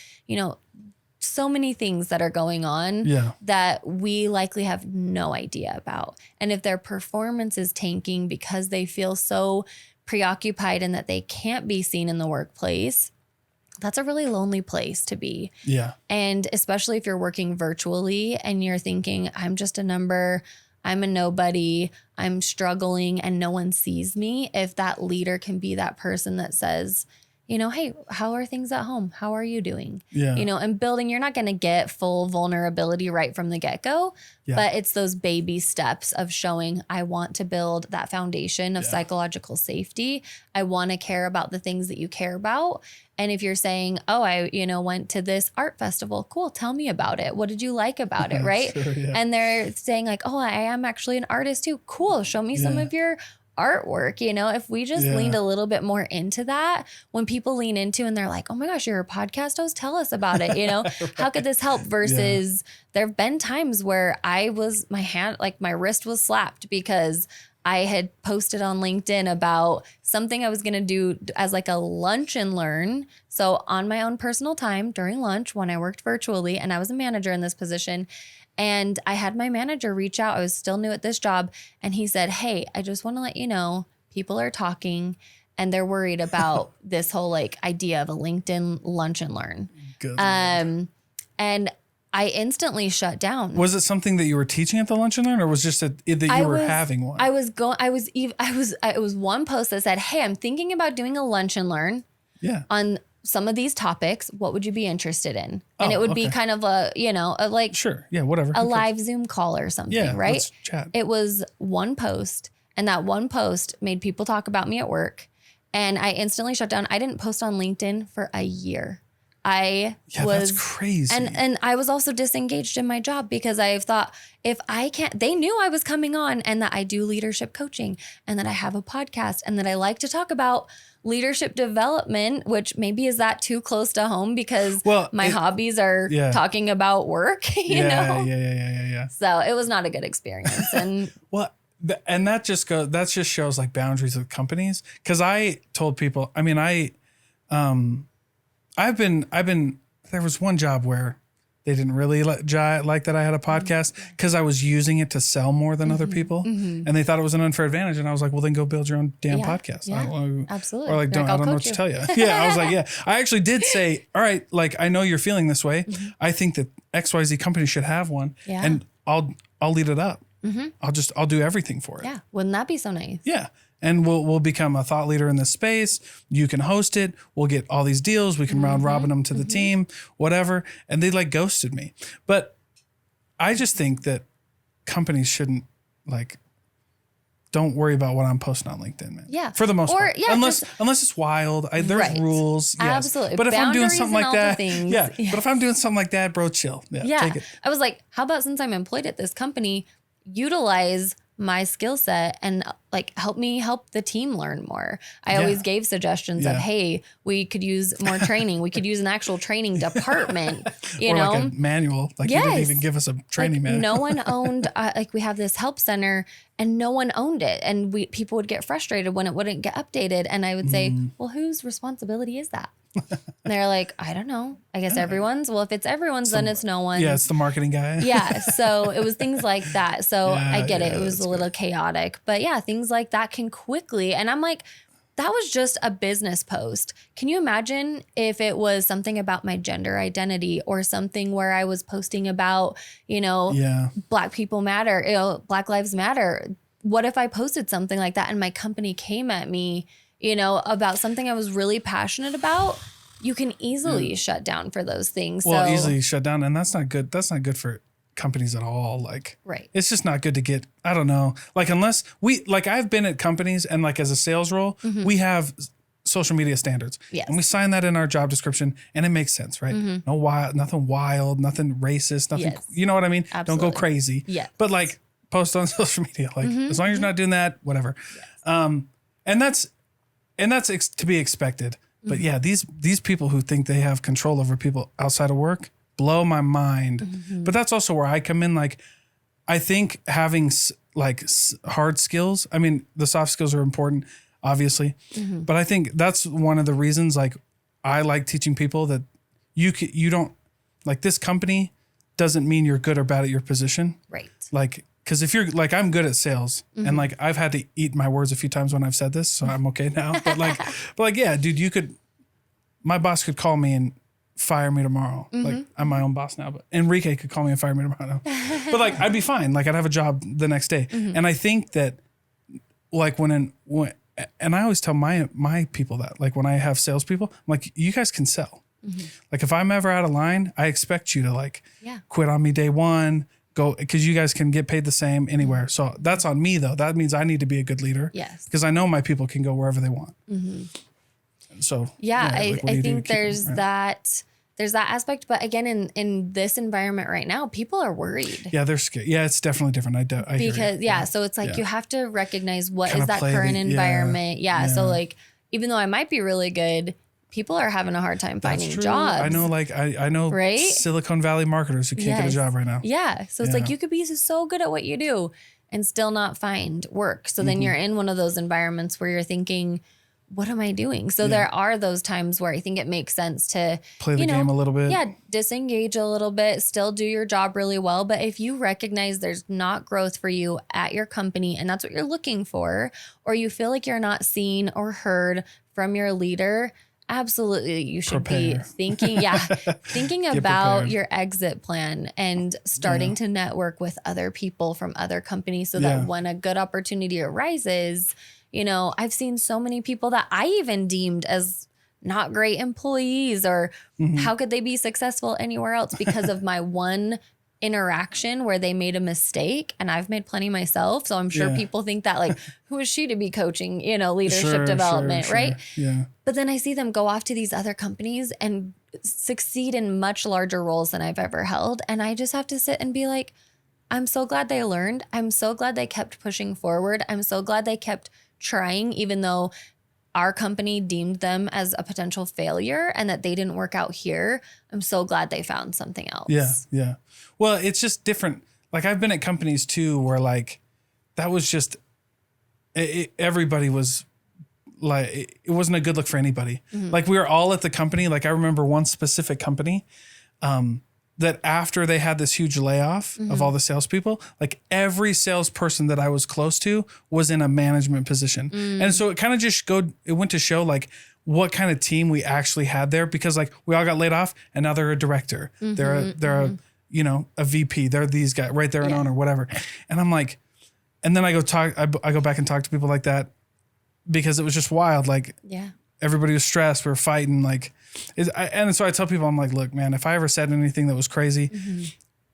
so many things that are going on that we likely have no idea about. And if their performance is tanking because they feel so preoccupied and that they can't be seen in the workplace, that's a really lonely place to be. Yeah. And especially if you're working virtually and you're thinking, I'm just a number, I'm a nobody, I'm struggling and no one sees me. If that leader can be that person that says, hey, how are things at home? How are you doing? Yeah. And building, you're not going to get full vulnerability right from the get-go, but it's those baby steps of showing I want to build that foundation of psychological safety. I want to care about the things that you care about. And if you're saying, oh, I, went to this art festival, cool, tell me about it. What did you like about it, right? Sure, yeah. And they're saying oh, I am actually an artist too. Cool, show me some of your artwork. If we just leaned a little bit more into that, when people lean into and they're like, oh my gosh, you're a podcast host, tell us about it. Right. How could this help versus there have been times where my wrist was slapped because I had posted on LinkedIn about something I was going to do as a lunch and learn. So on my own personal time during lunch when I worked virtually and I was a manager in this position. And I had my manager reach out. I was still new at this job. And he said, hey, I just want to let you know, people are talking and they're worried about this whole idea of a LinkedIn lunch and learn. Good. And I instantly shut down. Was it something that you were teaching at the lunch and learn, or was just that you were having one? It was one post that said, hey, I'm thinking about doing a lunch and learn. Yeah. On some of these topics, what would you be interested in? And it would be kind of a, sure. Yeah. Whatever. a live Zoom call or something, right? Let's chat. It was one post, and that one post made people talk about me at work, and I instantly shut down. I didn't post on LinkedIn for a year. That's crazy. And I was also disengaged in my job because I thought if I can't, they knew I was coming on and that I do leadership coaching and that I have a podcast and that I like to talk about leadership development, which maybe is that too close to home because my hobbies are talking about work, you know? Yeah. So it was not a good experience. And and that just shows like boundaries of companies. Cause I told people, I mean, there was one job where they didn't really like that I had a podcast because I was using it to sell more than other people. And they thought it was an unfair advantage. And I was like, well, then go build your own damn podcast. Yeah, absolutely. Or like, I don't know what to tell you. Yeah. I was like, I actually did say, all right, like, I know you're feeling this way. I think that XYZ company should have one and I'll lead it up. I'll do everything for it. Yeah. Wouldn't that be so nice? Yeah. And we'll become a thought leader in this space. You can host it. We'll get all these deals. We can round robin them to the team, whatever. And they like ghosted me. But I just think that companies shouldn't don't worry about what I'm posting on LinkedIn, man. Yeah. For the most part. Yeah, unless it's wild. There's rules. Yes. Absolutely. But if I'm doing something like that, yes. But if I'm doing something like that, bro, chill. Yeah. Take it. I was like, how about since I'm employed at this company, utilize my skill set and help me help the team learn more. I always gave suggestions of, hey, we could use more training. We could use an actual training department, you know, like a manual. Like you didn't even give us a training manual. No one owned, we have this help center and no one owned it. And people would get frustrated when it wouldn't get updated. And I would say, well, whose responsibility is that? And they're like, I don't know. I guess everyone's. Well, if it's everyone's, then it's no one. Yeah, it's the marketing guy. Yeah. So it was things like that. So I get it. It was a little chaotic. But yeah, things like that can quickly. And I'm like, that was just a business post. Can you imagine if it was something about my gender identity or something where I was posting about, Black people matter, Black lives matter? What if I posted something like that and my company came at me, about something I was really passionate about? You can easily shut down for those things. Well, easily shut down. And that's not good. That's not good for companies at all. Right. It's just not good to get, I don't know, unless I've been at companies and as a sales role, we have social media standards. Yes. And we sign that in our job description and it makes sense, right? Nothing wild, nothing racist, nothing, you know what I mean? Absolutely. Don't go crazy. Yeah. But post on social media, as long as you're not doing that, whatever. Yes. And that's to be expected. But yeah, these people who think they have control over people outside of work blow my mind. But that's also where I come in. I think having hard skills, I mean, the soft skills are important, obviously. But I think that's one of the reasons I like teaching people that you don't, this company doesn't mean you're good or bad at your position. Right. Because if you're I'm good at sales and I've had to eat my words a few times when I've said this, so I'm okay now. But yeah, dude, my boss could call me and fire me tomorrow. I'm my own boss now, but Enrique could call me and fire me tomorrow. But I'd be fine. I'd have a job the next day. And I think that when and I always tell my people that when I have salespeople, I'm you guys can sell. If I'm ever out of line, I expect you to quit on me day one. Go, because you guys can get paid the same anywhere. So that's on me though. That means I need to be a good leader. Yes. Because I know my people can go wherever they want. So I think there's that aspect, but again, in this environment right now, people are worried. Yeah, they're scared. Yeah, it's definitely different. I hear you. So it's you have to recognize what Kinda is that current environment. So even though I might be really good, people are having a hard time finding jobs. I know, I know right? Silicon Valley marketers who can't get a job right now. Yeah. So it's you could be so good at what you do and still not find work. So then you're in one of those environments where you're thinking, what am I doing? So there are those times where I think it makes sense to play the game a little bit. Yeah, disengage a little bit, still do your job really well. But if you recognize there's not growth for you at your company and that's what you're looking for, or you feel like you're not seen or heard from your leader, absolutely you should be thinking about your exit plan and starting to network with other people from other companies so that when a good opportunity arises, I've seen so many people that I even deemed as not great employees, or how could they be successful anywhere else because of my one interaction where they made a mistake. And I've made plenty myself. So I'm sure people think that, like, who is she to be coaching, leadership development, right? Yeah. But then I see them go off to these other companies and succeed in much larger roles than I've ever held. And I just have to sit and be like, I'm so glad they learned. I'm so glad they kept pushing forward. I'm so glad they kept trying, even though our company deemed them as a potential failure and that they didn't work out here. I'm so glad they found something else. Yeah. Yeah. Well, it's just different. Like, I've been at companies too, where like, that was just, everybody was like, it wasn't a good look for anybody. Like, we were all at the company. Like, I remember one specific company, that after they had this huge layoff of all the salespeople, like every salesperson that I was close to was in a management position. And so it kind of just it went to show like what kind of team we actually had there, because like we all got laid off and now they're a director. They're a VP. They're these guys right there, an owner, whatever. And I'm like, and then I go back and talk to people like that, because it was just wild. Like, everybody was stressed. We were fighting. Like, and so I tell people, I'm like, look, man, if I ever said anything that was crazy,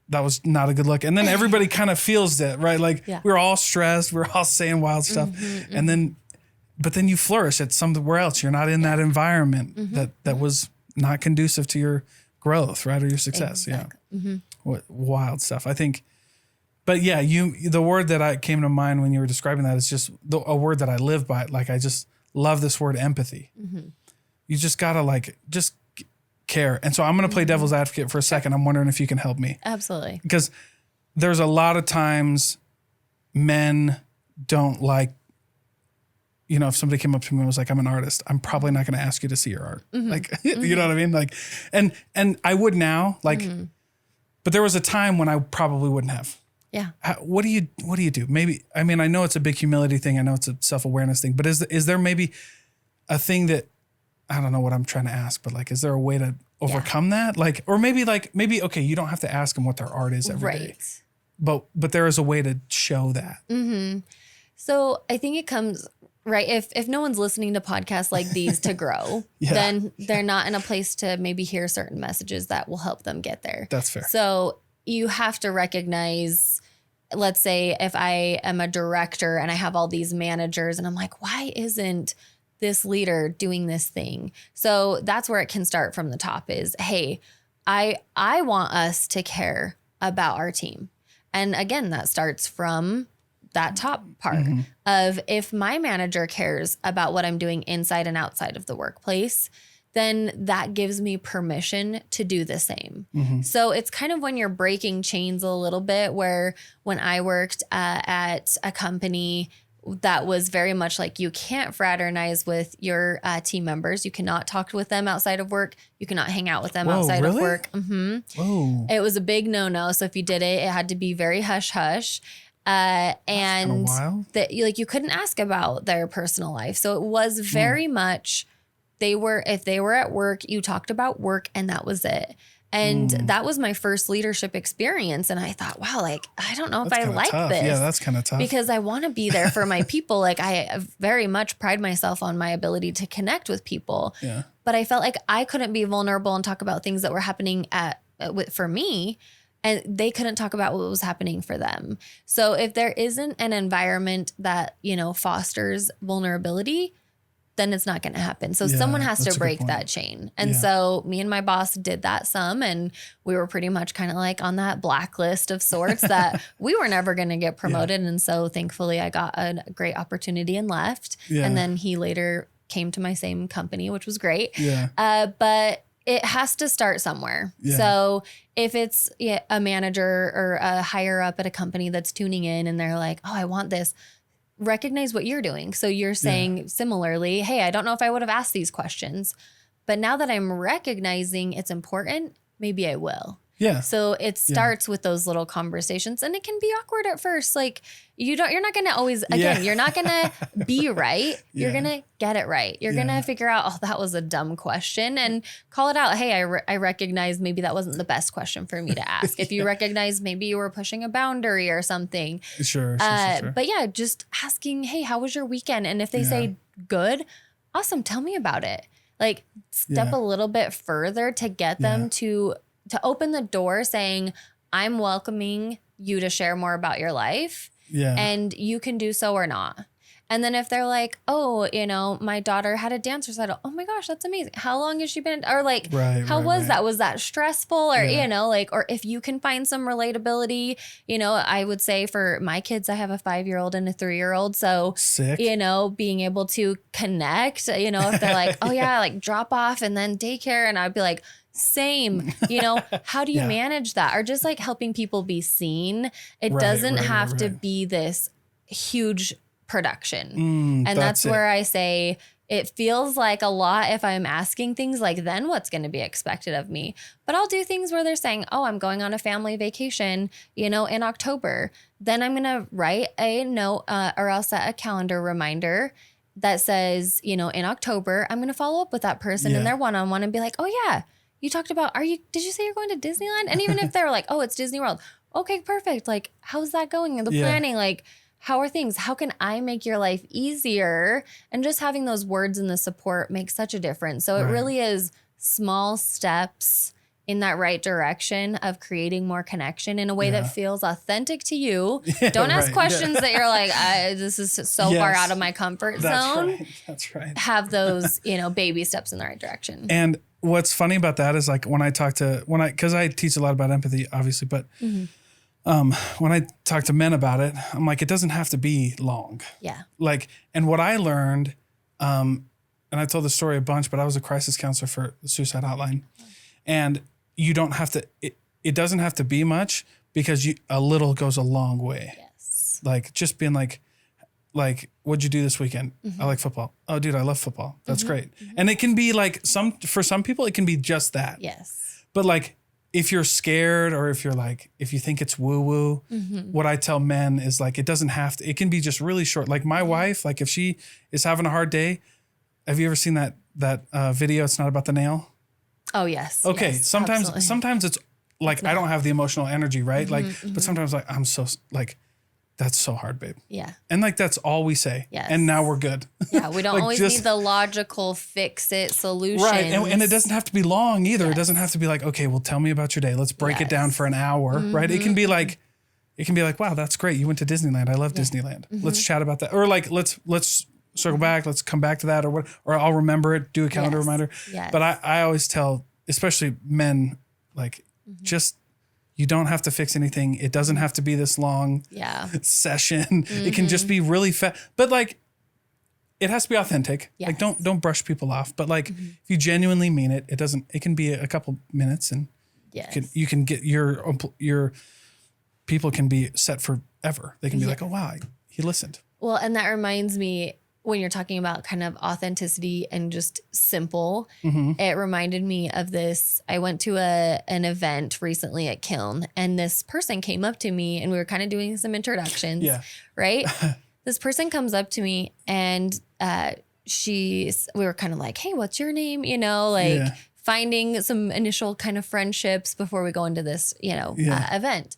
that was not a good look. And then everybody kind of feels that, right? Like, we were all stressed. We were all saying wild stuff. But then you flourish at somewhere else. You're not in that environment that was not conducive to your growth, right? Or your success. Exactly. What wild stuff. I think, but yeah, the word that came to mind when you were describing that is just a word that I live by. Like, I just love this word, empathy. You just gotta just care. And so I'm going to play devil's advocate for a second. I'm wondering if you can help me. Absolutely. Because there's a lot of times men don't like, if somebody came up to me and was like, I'm an artist, I'm probably not going to ask you to see your art. Like, you know what I mean? Like, and I would now, like, but there was a time when I probably wouldn't have. Yeah. What do you do? Maybe, I mean, I know it's a big humility thing. I know it's a self-awareness thing, but is there maybe a thing that, I don't know what I'm trying to ask, but like, is there a way to overcome that? Like, or maybe, okay, you don't have to ask them what their art is every day, but there is a way to show that. So I think it comes, right. If no one's listening to podcasts like these to grow, then they're not in a place to maybe hear certain messages that will help them get there. That's fair. So you have to recognize, let's say if I am a director and I have all these managers and I'm like, why isn't this leader doing this thing? So that's where it can start from the top is, hey, I want us to care about our team. And again, that starts from that top part of, if my manager cares about what I'm doing inside and outside of the workplace, then that gives me permission to do the same. So it's kind of when you're breaking chains a little bit, where when I worked at a company that was very much like, you can't fraternize with your team members. You cannot talk with them outside of work. You cannot hang out with them outside of work. Whoa. It was a big no-no. So if you did it, it had to be very hush-hush. And that you couldn't ask about their personal life. So it was very much, if they were at work, you talked about work and that was it. And that was my first leadership experience. And I thought, wow, like, I don't know if I like this. Yeah, that's kind of tough. Because I want to be there for my people. Like, I very much pride myself on my ability to connect with people. Yeah. But I felt like I couldn't be vulnerable and talk about things that were happening for me. And they couldn't talk about what was happening for them. So if there isn't an environment that, fosters vulnerability, then it's not going to happen. So someone has to break that chain. And so me and my boss did that some, and we were pretty much kind of like on that blacklist of sorts that we were never going to get promoted. And so thankfully I got a great opportunity and left. And then he later came to my same company, which was great. But it has to start somewhere. So if it's a manager or a higher up at a company that's tuning in and they're like, oh, I want this, recognize what you're doing. So you're saying similarly, hey, I don't know if I would have asked these questions, but now that I'm recognizing it's important, maybe I will. Yeah. So it starts with those little conversations, and it can be awkward at first. Like you're not going to always, again, you're not going to be right. You're going to get it right. You're going to figure out, oh, that was a dumb question, and call it out. Hey, I recognize maybe that wasn't the best question for me to ask. If you recognize maybe you were pushing a boundary or something. Sure. But yeah, just asking, hey, how was your weekend? And if they say good, awesome. Tell me about it. like step a little bit further to get them to open the door saying, I'm welcoming you to share more about your life. Yeah. And you can do so or not. And then if they're like, oh, you know, my daughter had a dance recital. Oh my gosh, that's amazing. How long has she been? Or like, how was that? Was that stressful? Or, you know, like, or if you can find some relatability, you know, I would say for my kids, I have a 5-year-old and a 3-year-old. So, you know, being able to connect, you know, if they're like, oh yeah, like drop off and then daycare. And I'd be like, same, you know, how do you manage that? Or just like helping people be seen. It doesn't have to be this huge production. And that's where I say it feels like a lot if I'm asking things like, then what's going to be expected of me? But I'll do things where they're saying, oh, I'm going on a family vacation, you know, in October. Then I'm going to write a note or I'll set a calendar reminder that says, you know, in October, I'm going to follow up with that person in their one-on-one and be like, oh yeah, you talked about, did you say you're going to Disneyland? And even if they're like, oh, it's Disney World. Okay, perfect. Like, how's that going? And the planning, like, how are things? How can I make your life easier? And just having those words and the support makes such a difference. So it really is small steps in that right direction of creating more connection in a way that feels authentic to you. Don't ask questions that you're like, this is so far out of my comfort zone. That's right. Have those, you know, baby steps in the right direction. And what's funny about that is like because I teach a lot about empathy, obviously, but when I talk to men about it, I'm like, it doesn't have to be long. Yeah. Like, and what I learned, and I told the story a bunch, but I was a crisis counselor for the suicide hotline, and you don't have to, it doesn't have to be much because a little goes a long way. Yes. Like just being like, what'd you do this weekend? I like football. Oh dude, I love football. That's great. And it can be like for some people, it can be just that. Yes. But like, if you're scared or if you think it's woo woo, what I tell men is like, it doesn't have to, it can be just really short. Like my wife, like if she is having a hard day, have you ever seen that video? It's not about the nail. Oh yes. Okay. Yes, sometimes it's like, I don't have the emotional energy, right? But sometimes like, I'm so like, that's so hard, babe. Yeah. And like, that's all we say. Yes. And now we're good. Yeah. We don't like always need the logical fix it solution. Right. And it doesn't have to be long either. It doesn't have to be like, okay, well, tell me about your day. Let's break it down for an hour. Right. It can be like, wow, that's great. You went to Disneyland. I love Disneyland. Let's chat about that. Or like, let's circle back. Let's come back to that or I'll remember it, do a calendar reminder. Yes. But I always tell, especially men, like just, you don't have to fix anything. It doesn't have to be this long session. It can just be really fast. But like, it has to be authentic. Yes. Like don't brush people off. But like, if you genuinely mean it, it can be a couple minutes and you can get your people can be set forever. They can be like, oh wow, he listened. Well, and that reminds me, when you're talking about kind of authenticity and just simple, it reminded me of this. I went to an event recently at Kiln, and this person came up to me and we were kind of doing some introductions, right? This person comes up to me and we were kind of like, hey, what's your name? You know, like finding some initial kind of friendships before we go into this, you know, event.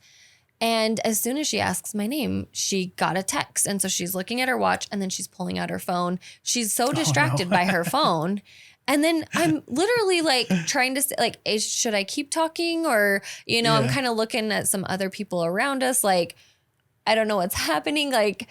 And as soon as she asks my name, she got a text. And so she's looking at her watch and then she's pulling out her phone. She's so distracted by her phone. And then I'm literally like trying to say, like, should I keep talking? Or, you know, I'm kind of looking at some other people around us. Like, I don't know what's happening. Like,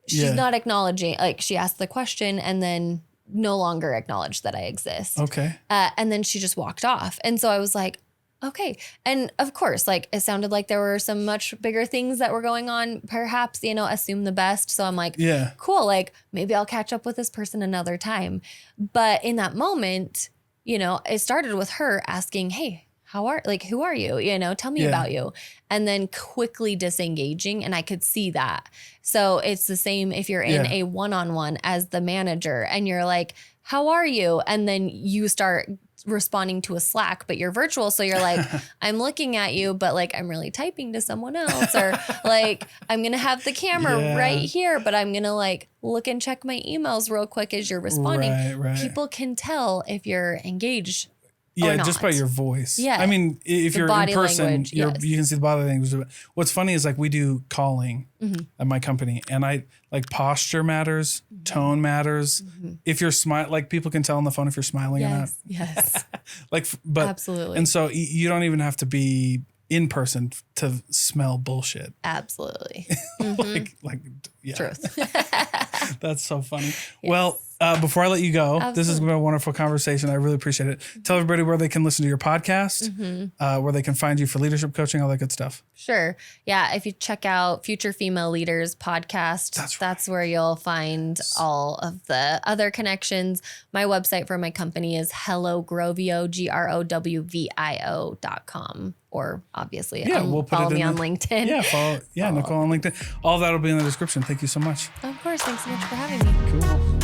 she's not acknowledging, like she asked the question and then no longer acknowledged that I exist. Okay. And then she just walked off. And so I was like, okay. And of course, like it sounded like there were some much bigger things that were going on, perhaps, you know, assume the best. So I'm like, cool. Like maybe I'll catch up with this person another time. But in that moment, you know, it started with her asking, hey, who are you? You know, tell me about you. And then quickly disengaging. And I could see that. So it's the same if you're in a one-on-one as the manager and you're like, how are you? And then you start responding to a Slack, but you're virtual. So you're like, I'm looking at you, but like, I'm really typing to someone else, or like, I'm going to have the camera right here, but I'm going to like look and check my emails real quick as you're responding. Right. People can tell if you're engaged Yeah, just by your voice. Yeah. I mean, if The you're in body person, language, you yes. can see the body language. What's funny is like we do calling at my company, and I like posture matters, tone matters. If you're like people can tell on the phone if you're smiling or not. Yes. But Absolutely. And so you don't even have to be in person to smell bullshit. Absolutely. Yeah. Truth. That's so funny. Well, before I let you go, this has been a wonderful conversation. I really appreciate it. Tell everybody where they can listen to your podcast, where they can find you for leadership coaching, all that good stuff. Sure. Yeah. If you check out Future Female Leaders podcast, that's where you'll find all of the other connections. My website for my company is HelloGrovio, GROWVIO.com. Or obviously, we'll put follow it me on LinkedIn. Yeah, Nichole on LinkedIn. All that will be in the description. Thank you so much. Of course. Thanks so much for having me. Cool.